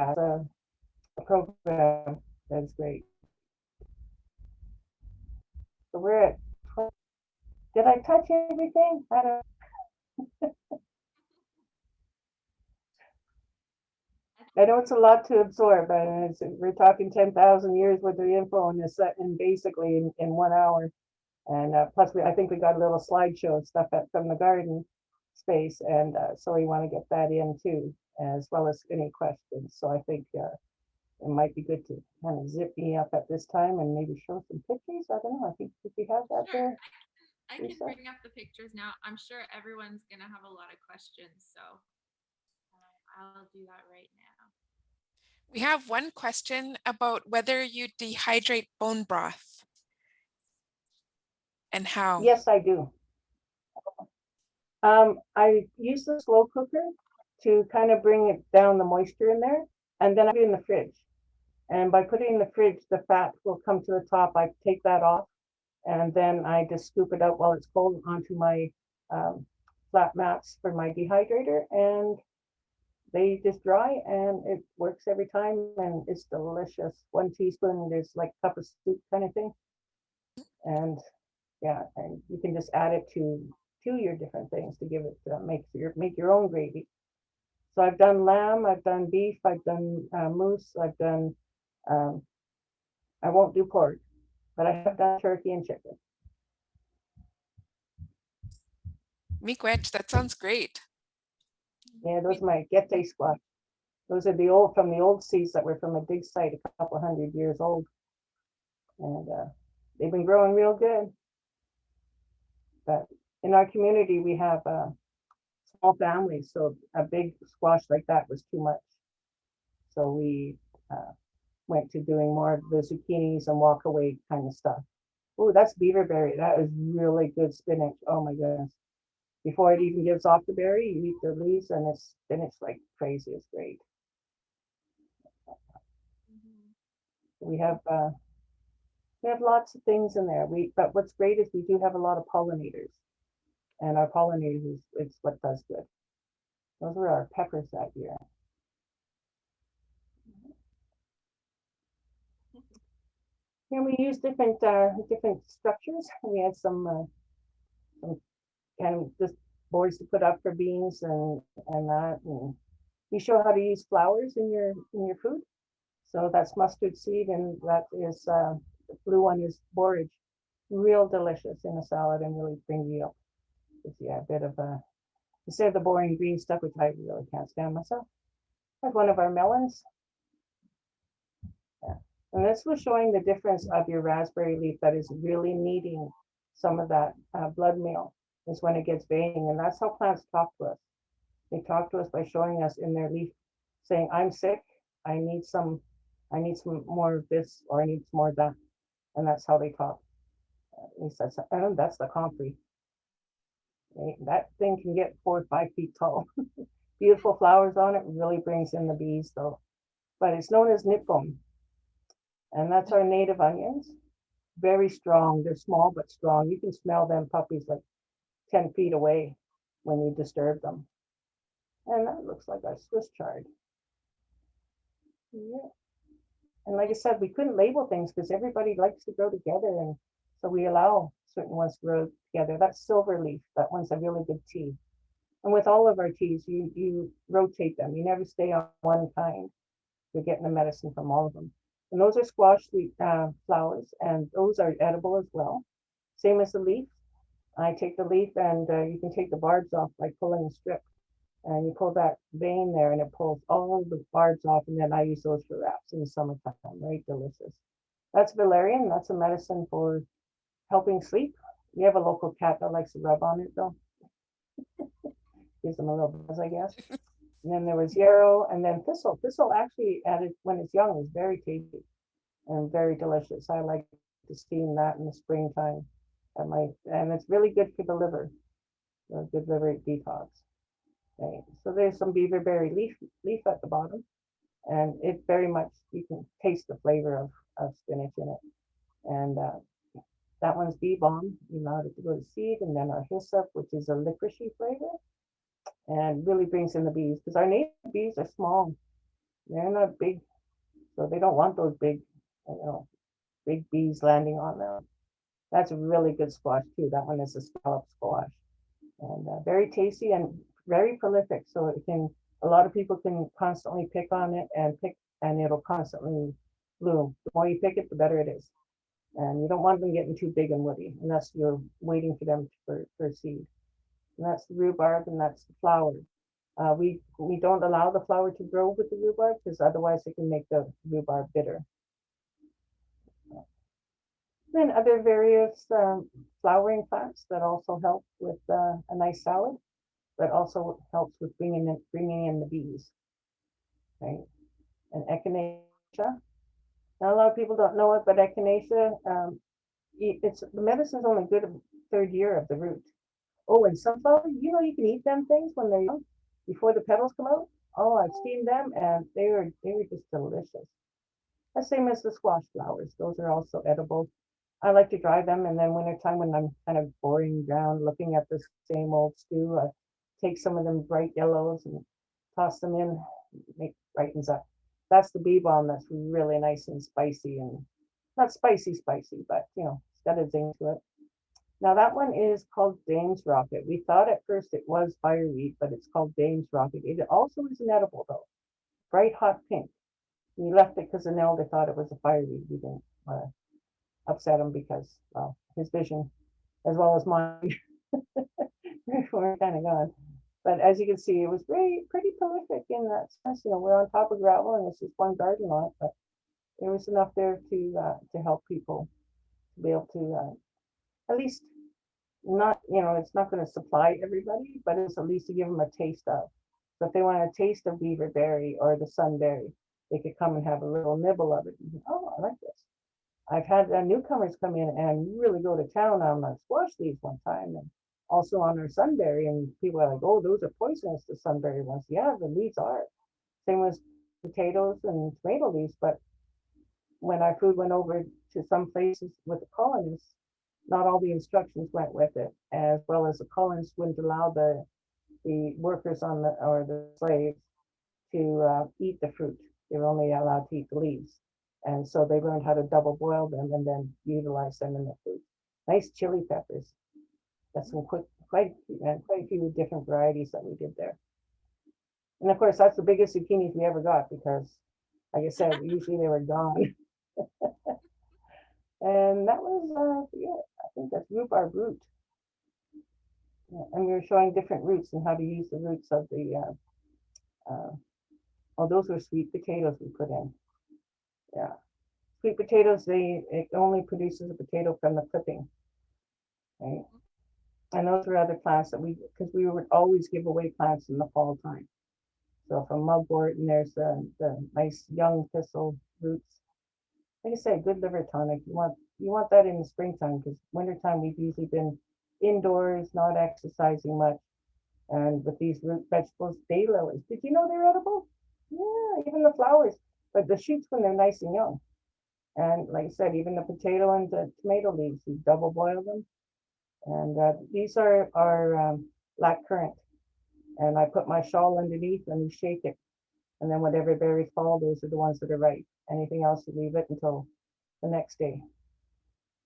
has a program that's great. So we're at, did I touch everything? I don't. I know it's a lot to absorb, and we're talking 10,000 years worth of info in this set in basically in 1 hour. And plus, I think we got a little slideshow of stuff from the garden space, and so we want to get that in too, as well as any questions. So I think it might be good to kind of zip me up at this time and maybe show some pictures. I don't know. I think if we have that Sure. there. I can bring up the pictures now. I'm sure everyone's going to have a lot of questions, so I'll do that right now. We have one question about whether you dehydrate bone broth and how. Yes, I do. I use the slow cooker to kind of bring it down the moisture in there, and then I put it in the fridge. And by putting it in the fridge, the fat will come to the top. I take that off, and then I just scoop it out while it's cold onto my flat mats for my dehydrator, and they just dry, and it works every time, and it's delicious. 1 teaspoon, there's like a cup of soup kind of thing, and yeah, and you can just add it to your different things to give it make your own gravy. So I've done lamb, I've done beef, I've done moose, I've done I won't do pork, but I have done turkey and chicken. Miigwech, that sounds great. Yeah, those are my Gete squash. Those are from the old seeds that were from a dig site a couple 100 years old, and they've been growing real good. But in our community, we have small families, so a big squash like that was too much. So we went to doing more of the zucchinis and walk away kind of stuff. Oh, that's beaverberry. That is really good spinach. Oh my goodness. before it even gives off the berry, you eat the leaves, and it's like crazy. It's great. We have lots of things in there. But what's great is we do have a lot of pollinators, and our pollinators it's what does good. Those were our peppers that year. And we use different structures. We had some kind of just boards to put up for beans and that. And you show how to use flowers in your food. So that's mustard seed, and that is the blue one is borage. Real delicious in a salad and really bring you up. Yeah, a bit of a instead of the boring green stuff, which I really can't stand myself. That's one of our melons. Yeah. And this was showing the difference of your raspberry leaf that is really needing some of that blood meal is when it gets veining. And that's how plants talk to us. They talk to us by showing us in their leaf, saying, I'm sick, I need some more of this, or I need some more of that. And that's how they talk. At least that's the comfrey. Right? That thing can get 4 or 5 feet tall. Beautiful flowers on it, really brings in the bees though. But it's known as nipum. And that's our native onions. Very strong. They're small but strong. You can smell them puppies like 10 feet away when you disturb them. And that looks like our Swiss chard. Yeah. And like I said, we couldn't label things because everybody likes to grow together. And so we allow certain ones to grow together. That's silver leaf. That one's a really good tea. And with all of our teas, you rotate them. You never stay on one kind. You're getting the medicine from all of them. And those are squash flowers, and those are edible as well. Same as the leaf. I take the leaf, and you can take the barbs off by pulling a strip. And you pull that vein there, and it pulls all the barbs off, and then I use those for wraps in the summertime. Right, delicious. That's valerian. That's a medicine for helping sleep. We have a local cat that likes to rub on it, though. Gives them a little buzz, I guess. And then there was yarrow, and then thistle. Thistle actually added when it's young is very tasty and very delicious. I like to steam that in the springtime. And it's really good for the liver. A good liver detox. Okay. So there's some beaverberry leaf at the bottom, and it very much you can taste the flavor of spinach in it. And that one's bee balm. You allowed it to go to seed, and then our hyssop, which is a licoricey flavor, and really brings in the bees because our native bees are small. They're not big, so they don't want those big, big bees landing on them. That's a really good squash too. That one is a scallop squash, and very tasty and very prolific. So it can a lot of people can constantly pick on it and it'll constantly bloom. The more you pick it, the better it is. And you don't want them getting too big and woody unless you're waiting for them for seed. And that's the rhubarb, and that's the flower. We don't allow the flower to grow with the rhubarb because otherwise it can make the rhubarb bitter. Then other various flowering plants that also help with a nice salad, but also helps with bringing in the bees. Right? And echinacea. Now a lot of people don't know it, but echinacea, the medicine's only good a third year of the root. Oh, and sunflower, you can eat them things when they're young, before the petals come out. Oh, I've steamed them, and they were just delicious. The same as the squash flowers; those are also edible. I like to dry them, and then wintertime when I'm kind of boring around looking at the same old stew, I take some of them bright yellows and toss them in. It brightens up. That's the bee balm. That's really nice and spicy, and not spicy, but it's got a zing to it. Now that one is called Dame's Rocket. We thought at first it was fireweed, but it's called Dame's Rocket. It also is an edible though, bright hot pink. We left it because Anelda thought it was a fireweed. We didn't upset him because, well, his vision as well as mine were kind of gone. But as you can see, it was pretty prolific in that sense. We're on top of gravel and it's just one garden lot, but there was enough there to help people to be able to at least not, it's not going to supply everybody, but it's at least to give them a taste of. So if they want a taste of beaverberry or the sunberry, they could come and have a little nibble of it. And, oh, I like this. I've had newcomers come in and really go to town on my squash leaves one time, and also on our sunberry, and people are like, oh, those are poisonous, the sunberry ones. Yeah, the leaves are. Same with potatoes and tomato leaves, but when our food went over to some places with the colonists, not all the instructions went with it, as well as the colonists wouldn't allow the workers on the or the slaves to eat the fruit. They were only allowed to eat the leaves, and so they learned how to double boil them and then utilize them in the food. Nice chili peppers. That's some quite a few different varieties that we did there. And of course, that's the biggest zucchinis we ever got because, like I said, usually they were gone. And that was, yeah, I think that's rhubarb root. Yeah, and we were showing different roots and how to use the roots of the, oh, those were sweet potatoes we put in. Yeah. Sweet potatoes, it only produces a potato from the clipping, right? And those were other plants that because we would always give away plants in the fall time. So from mugwort, and there's the nice young thistle roots. Like I say, good liver tonic. You want that in the springtime because wintertime we've usually been indoors, not exercising much. And with these root vegetables, daylilies. Did you know they're edible? Yeah, even the flowers, but the shoots when they're nice and young. And like I said, even the potato and the tomato leaves, you double boil them. And these are black currant. And I put my shawl underneath and you shake it. And then whatever berries fall, those are the ones that are ripe. Anything else, you leave it until the next day.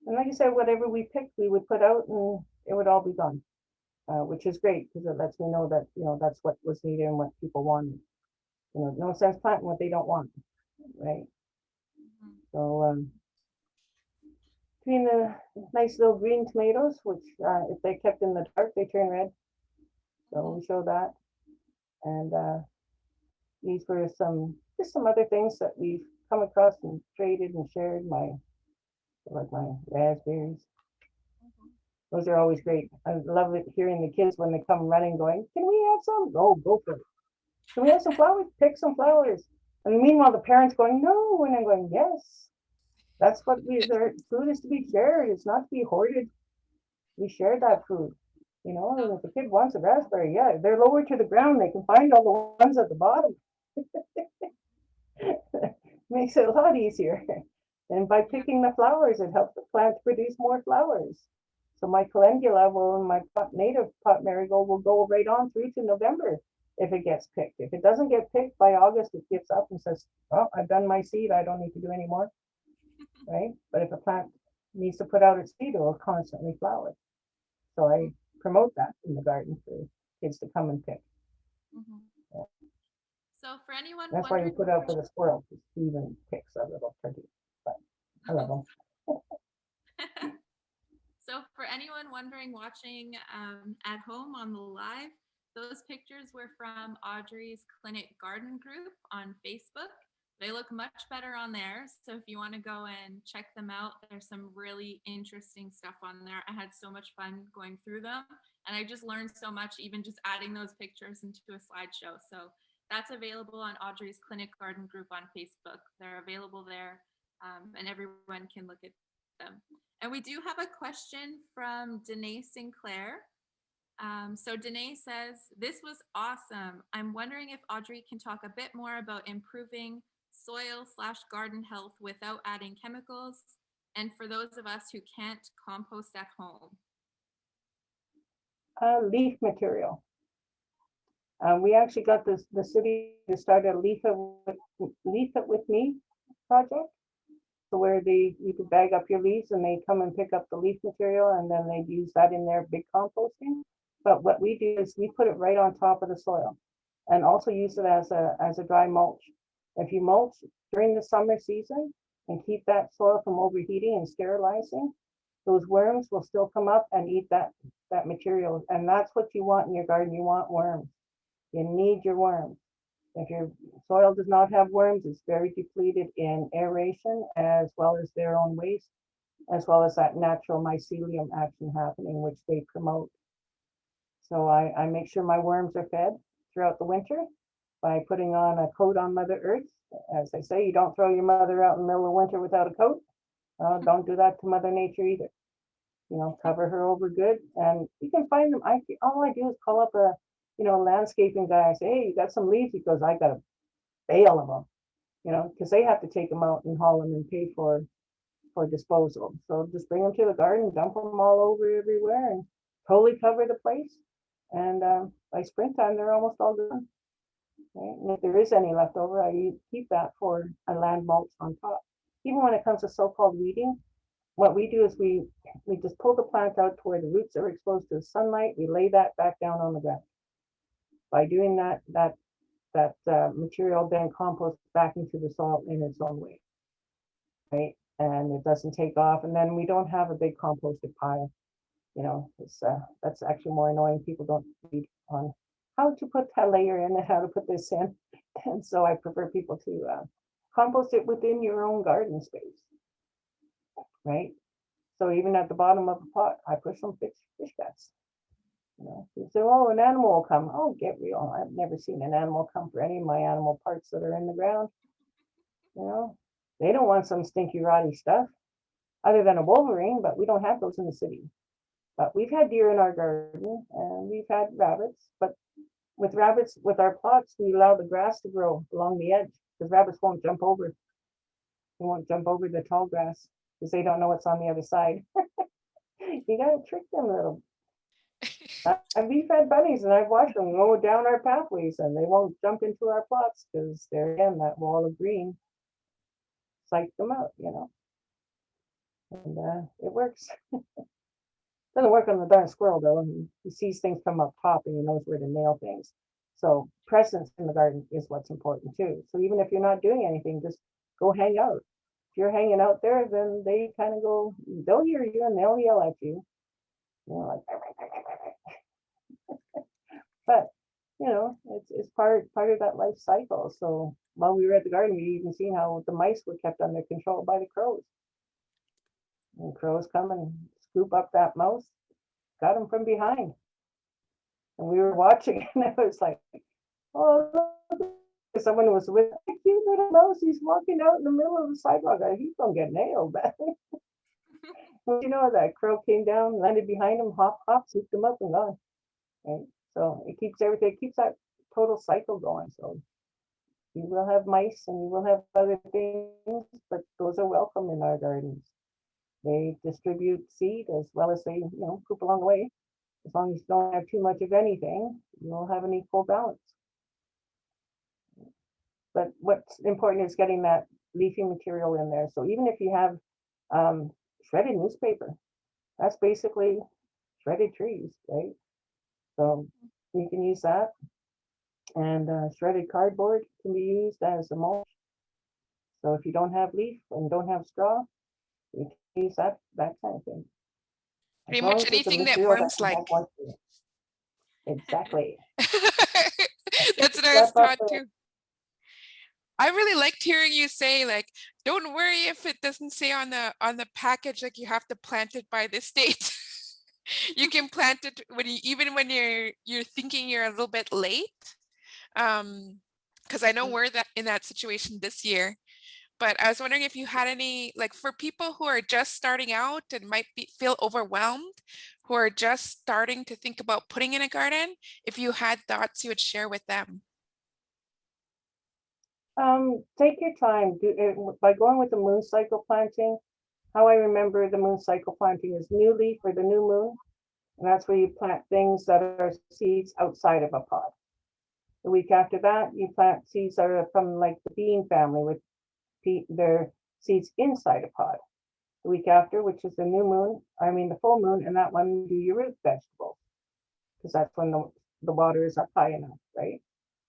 And like I said, whatever we picked, we would put out and it would all be gone, which is great because it lets me know that, that's what was needed and what people wanted. No sense planting what they don't want, right? So between the nice little green tomatoes, which if they're kept in the dark, they turn red. So we show that. And these were just some other things that we've come across and traded and shared. Like my raspberries. Those are always great. I love it hearing the kids when they come running going, can we have some? Oh, go for it. Can we have some flowers? Pick some flowers. And meanwhile, the parents going, no. And I'm going, yes. That's what their food is to be shared. It's not to be hoarded. We share that food. And if a kid wants a raspberry, yeah, they're lower to the ground. They can find all the ones at the bottom. Makes it a lot easier. And by picking the flowers, it helps the plant produce more flowers. So my calendula and my native pot marigold will go right on through to November if it gets picked. If it doesn't get picked by August, it gives up and says, well, I've done my seed. I don't need to do any more. Right? But if a plant needs to put out its seed, it will constantly flower. So I promote that in the garden for kids to come and pick. Yeah. So for anyone That's why you put out for the squirrel, because he even picks a little turkey. But I love them. So for anyone wondering, watching at home on the live, those pictures were from Audrey's Clinic Garden group on Facebook. They look much better on there. So if you want to go and check them out, there's some really interesting stuff on there. I had so much fun going through them. And I just learned so much, even just adding those pictures into a slideshow. So that's available on Audrey's Clinic Garden group on Facebook. They're available there, and everyone can look at them. And we do have a question from Danae Sinclair. So Danae says, this was awesome. I'm wondering if Audrey can talk a bit more about improving soil/garden health without adding chemicals, and for those of us who can't compost at home. Leaf material. We actually got the city to start a Leaf It With Me project. So where you could bag up your leaves and they come and pick up the leaf material and then they use that in their big composting. But what we do is we put it right on top of the soil and also use it as a dry mulch. If you mulch during the summer season and keep that soil from overheating and sterilizing, those worms will still come up and eat that material. And that's what you want in your garden. You want worms. You need your worms. If your soil does not have worms, it's very depleted in aeration as well as their own waste, as well as that natural mycelium action happening, which they promote. So I make sure my worms are fed throughout the winter by putting on a coat on Mother Earth. As they say, you don't throw your mother out in the middle of winter without a coat. Don't do that to Mother Nature either. cover her over good. And you can find them. All I do is call up a, landscaping guy. I say, hey, you got some leaves? He goes, I got a bale of them, because they have to take them out and haul them and pay for disposal. So just bring them to the garden, dump them all over everywhere, and totally cover the place. And by springtime, they're almost all done. Right? And if there is any left over, I keep that for a land mulch on top. Even when it comes to so-called weeding, what we do is we just pull the plant out to where the roots are exposed to the sunlight. We lay that back down on the ground. By doing that material then composts back into the soil in its own way, right? And it doesn't take off. And then we don't have a big composted pile. That's actually more annoying. People don't read on how to put that layer in and how to put this in. And so I prefer people to compost it within your own garden space, right? So even at the bottom of the pot, I put some fish guts. You say, oh, an animal will come. Oh, get real. I've never seen an animal come for any of my animal parts that are in the ground. They don't want some stinky, rotty stuff other than a wolverine, but we don't have those in the city. But we've had deer in our garden and we've had rabbits, but with rabbits, with our plots, we allow the grass to grow along the edge because rabbits won't jump over. They won't jump over the tall grass because they don't know what's on the other side. You got to trick them a little. We've had bunnies and I've watched them go down our pathways and they won't jump into our plots because they're in that wall of green. Psych them out, and it works. Doesn't work on the darn squirrel though. He sees things come up top and he knows where to nail things. So presence in the garden is what's important too. So even if you're not doing anything, just go hang out. If you're hanging out there, then they kind of go, they'll hear you and they'll yell at you. Like, but it's part of that life cycle. So while we were at the garden, we even seen how the mice were kept under control by the crows. And crows come and scoop up that mouse, got him from behind. And we were watching, and it was like, oh, look. Someone was with a cute little mouse. He's walking out in the middle of the sidewalk. He's gonna get nailed. Well, that crow came down, landed behind him, hop, scooped him up and gone. Right? So it keeps that total cycle going. So you will have mice and you will have other things, but those are welcome in our gardens. They distribute seed as well as they, poop along the way. As long as you don't have too much of anything, you'll have an equal balance. But what's important is getting that leafy material in there. So even if you have shredded newspaper, that's basically shredded trees, right? So you can use that. And shredded cardboard can be used as a mulch. So if you don't have leaf and don't have straw, you can use that kind of thing. Pretty much anything that worms like. Exactly. That's what I was taught too. I really liked hearing you say, like, don't worry if it doesn't say on the package, like you have to plant it by this date. You can plant it even when you're thinking you're a little bit late. Because I know we're in that situation this year. But I was wondering if you had any, like, for people who are just starting out and might feel overwhelmed, who are just starting to think about putting in a garden, if you had thoughts you would share with them. Take your time. By going with the moon cycle planting. How I remember the moon cycle planting is new leaf or the new moon. And that's where you plant things that are seeds outside of a pod. The week after that, you plant seeds that are from like the bean family with their seeds inside a pod. The week after, which is the the full moon, and that one you do your root vegetables. Because that's when the water is up high enough, right?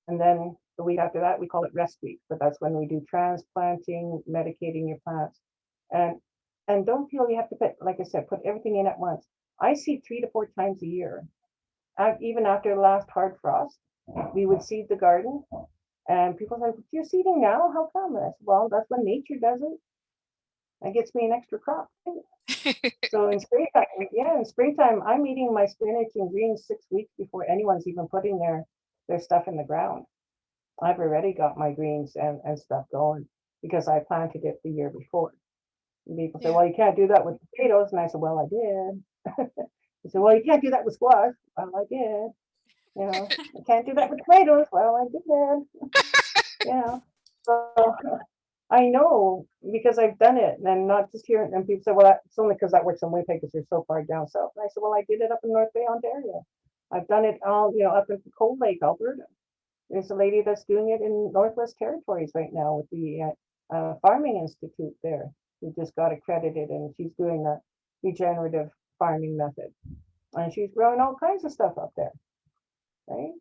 And then the week after that, we call it rest week, but that's when we do transplanting, medicating your plants. And don't feel you have to put, like I said, put everything in at once. I seed 3 to 4 times a year. Even after the last hard frost, we would seed the garden. And people say, you're seeding now? How come? And I said, well, that's when nature does it. That gets me an extra crop. So in springtime, I'm eating my spinach and greens 6 weeks before anyone's even putting their stuff in the ground. I've already got my greens and stuff going because I planted it the year before. And people say, well, you can't do that with potatoes. And I said, well, I did. He said, well, you can't do that with squash. Well, I did. You know, you can't do that with tomatoes. Well, I did. Yeah. So I know because I've done it, and not just here. And people say, well, it's only because that works in Winnipeg because you're so far down south. And I said, well, I did it up in North Bay, Ontario. I've done it all, up in Cold Lake, Alberta. There's a lady that's doing it in Northwest Territories right now with the Farming Institute there, who just got accredited, and she's doing the regenerative farming method. And she's growing all kinds of stuff up there, right?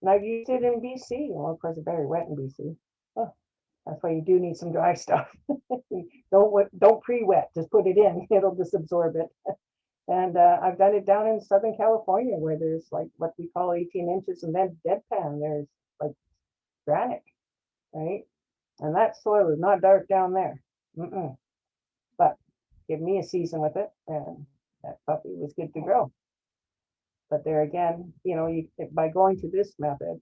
And I've used it in BC. Well, of course, it's very wet in BC. Oh, that's why you do need some dry stuff. Don't pre-wet, just put it in. It'll just absorb it. And I've done it down in Southern California, where there's like what we call 18 inches, and then deadpan, there's like granite, right? And that soil is not dark down there. But give me a season with it, and that puppy was good to grow. But there again, by going to this method,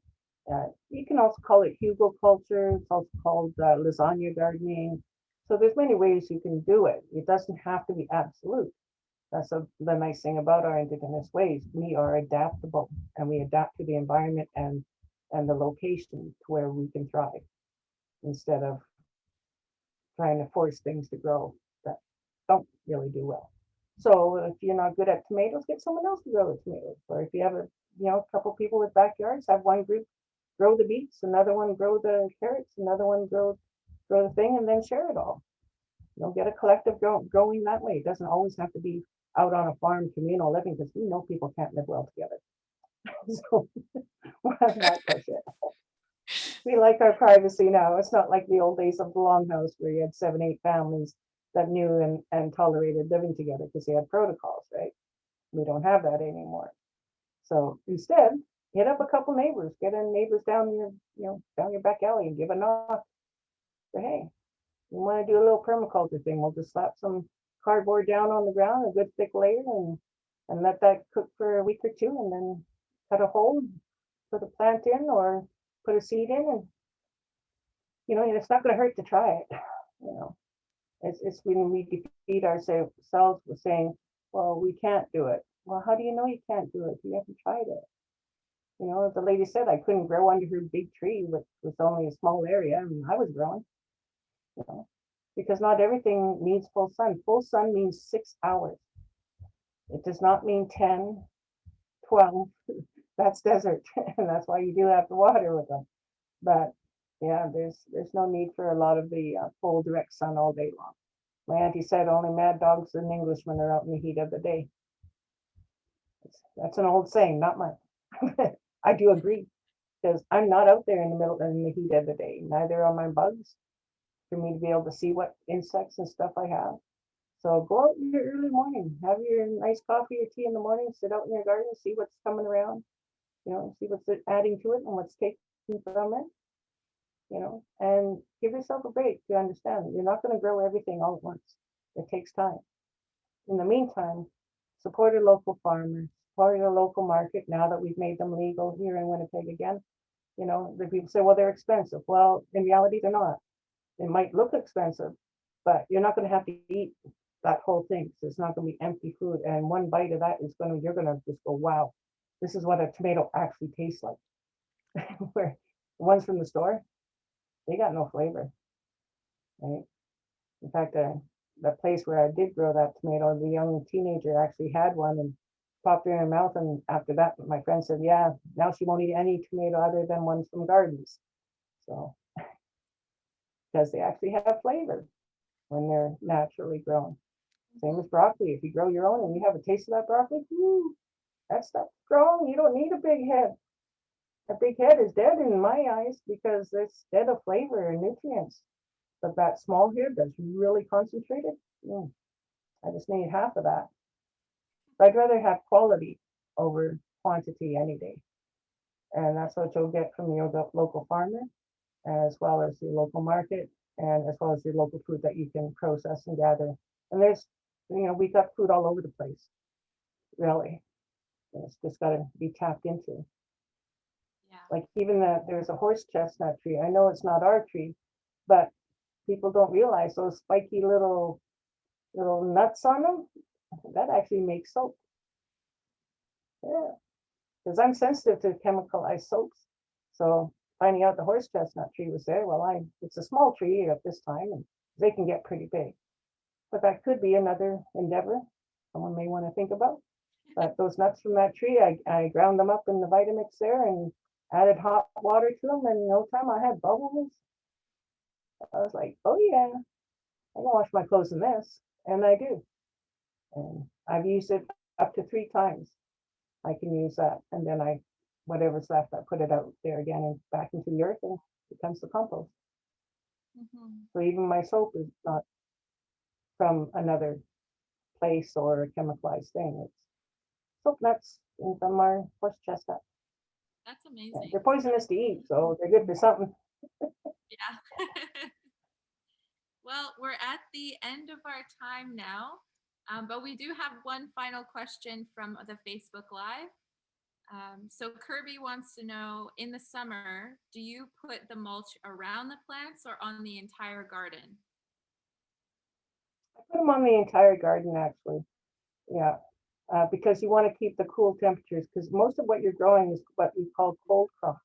you can also call it hugelkultur. It's also called lasagna gardening. So there's many ways you can do it. It doesn't have to be absolute. That's the nice thing about our indigenous ways. We are adaptable, and we adapt to the environment and the location to where we can thrive, instead of trying to force things to grow that don't really do well. So if you're not good at tomatoes, get someone else to grow the tomatoes. Or if you have a couple people with backyards, have one group grow the beets, another one grow the carrots, another one grow the thing, and then share it all. Get a collective growing that way. It doesn't always have to be out on a farm communal living, because we know people can't live well together. So we're not push it. We like our privacy now. It's not like the old days of the longhouse where you had 7, 8 families that knew and tolerated living together because they had protocols, right? We don't have that anymore. So instead, hit up a couple neighbors, get in neighbors down your back alley and give a knock. Say, hey, you want to do a little permaculture thing? We'll just slap some cardboard down on the ground, a good thick layer, and let that cook for a week or two, and then cut a hole, put a plant in, or put a seed in, and it's not going to hurt to try it. It's when we defeat ourselves with saying, well, we can't do it. Well, how do you know you can't do it? You haven't tried it. The lady said I couldn't grow under her big tree with only a small area, and I was growing. Because not everything needs full sun. Full sun means 6 hours. It does not mean 10, 12. That's desert, and that's why you do have to water with them. But yeah, there's no need for a lot of the full direct sun all day long. My auntie said only mad dogs and Englishmen are out in the heat of the day. That's an old saying, not mine. I do agree, because I'm not out there in the heat of the day. Neither are my bugs, for me to be able to see what insects and stuff I have. So go out in your early morning, have your nice coffee or tea in the morning, sit out in your garden, see what's coming around, see what's adding to it and what's taking from it, and give yourself a break to understand that you're not going to grow everything all at once. It takes time. In the meantime, support your local farmers, support your local market now that we've made them legal here in Winnipeg again. The people say, well, they're expensive. Well, in reality, they're not. It might look expensive, but you're not going to have to eat that whole thing. So it's not going to be empty food. And one bite of that you're going to just go, wow, this is what a tomato actually tastes like. Where the ones from the store, they got no flavor, right? In fact, the place where I did grow that tomato, the young teenager actually had one and popped it in her mouth. And after that, my friend said, yeah, now she won't eat any tomato other than ones from gardens. So, because they actually have flavor when they're naturally grown. Same as broccoli. If you grow your own and you have a taste of that broccoli, that stuff's strong. You don't need a big head. A big head is dead in my eyes because it's dead of flavor and nutrients. But that small head that's really concentrated, I just need half of that. But I'd rather have quality over quantity any day. And that's what you'll get from your local farmer, as well as your local market, and as well as your local food that you can process and gather. And there's, we got food all over the place, really. It's just got to be tapped into. Yeah. Like even there's a horse chestnut tree. I know it's not our tree, but people don't realize those spiky little nuts on them, that actually makes soap. Yeah, because I'm sensitive to chemicalized soaps. So finding out the horse chestnut tree was there, well, it's a small tree at this time, and they can get pretty big. But that could be another endeavor someone may want to think about. But those nuts from that tree, I ground them up in the Vitamix there and added hot water to them, and no time I had bubbles. I was like, oh yeah, I can wash my clothes in this, and I do. And I've used it up to 3 times. I can use that, and then whatever's left, I put it out there again and back into the earth, and it becomes the compost. So even my soap is not from another place or a chemicalized thing. It's soap nuts from our horse chestnut. That's amazing. They're poisonous to eat, so they're good for something. Yeah. Well, we're at the end of our time now, but we do have one final question from the Facebook Live. So Kirby wants to know, in the summer, do you put the mulch around the plants or on the entire garden? I put them on the entire garden, actually. Yeah, because you want to keep the cool temperatures, because most of what you're growing is what we call cold crops.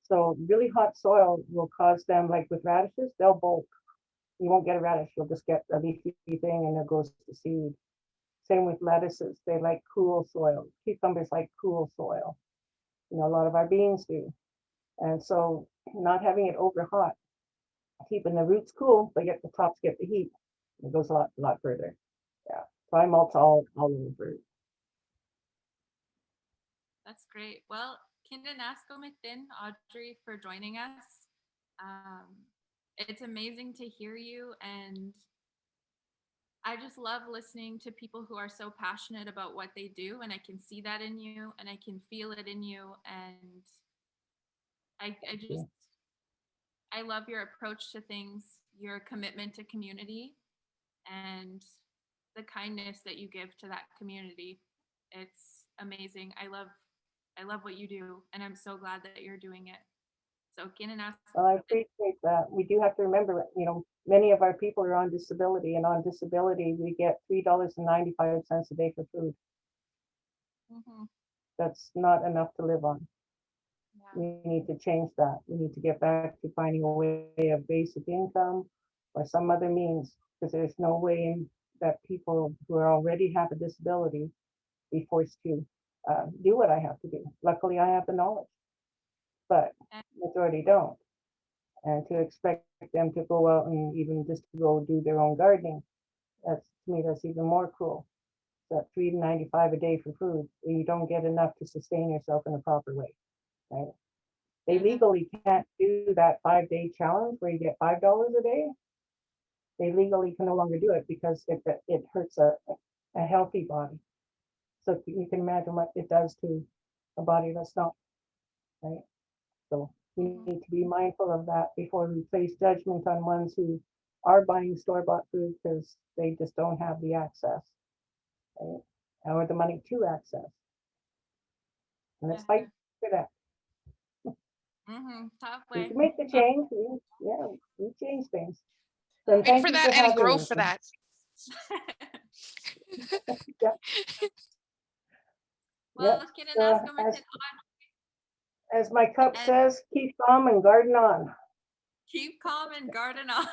So really hot soil will cause them, like with radishes, they'll bolt. You won't get a radish, you'll just get a leafy thing and it goes to seed. Same with lettuces, they like cool soil. Cucumbers like cool soil. A lot of our beans do. And so not having it over hot, keeping the roots cool, but yet the tops get the heat. It goes a lot further. Yeah. So I mulch all over. That's great. Well, Nēhiyāwiskwēw, Audrey, for joining us. It's amazing to hear you, and I just love listening to people who are so passionate about what they do, and I can see that in you, and I can feel it in you, and I love your approach to things, your commitment to community, and the kindness that you give to that community. It's amazing. I love what you do, and I'm so glad that you're doing it. So Well, I appreciate that. We do have to remember, many of our people are on disability, and on disability, we get $3.95 a day for food. That's not enough to live on. Yeah. We need to change that. We need to get back to finding a way of basic income or some other means, because there's no way that people who already have a disability be forced to do what I have to do. Luckily, I have the knowledge, but majority don't. And to expect them to go out and even just to go do their own gardening, to me, that's even more cruel. That $3.95 a day for food, you don't get enough to sustain yourself in a proper way, right? They legally can't do that 5-day challenge where you get $5 a day. They legally can no longer do it because it hurts a healthy body. So you can imagine what it does to a body that's not, right? So we need to be mindful of that before we place judgment on ones who are buying store-bought food because they just don't have the access, right? Or the money to access. And let's fight for that. Top way. We can make the change. We change things. So fight for that and grow for that. Yeah. Well, as my cup says, keep calm and garden on. Keep calm and garden on.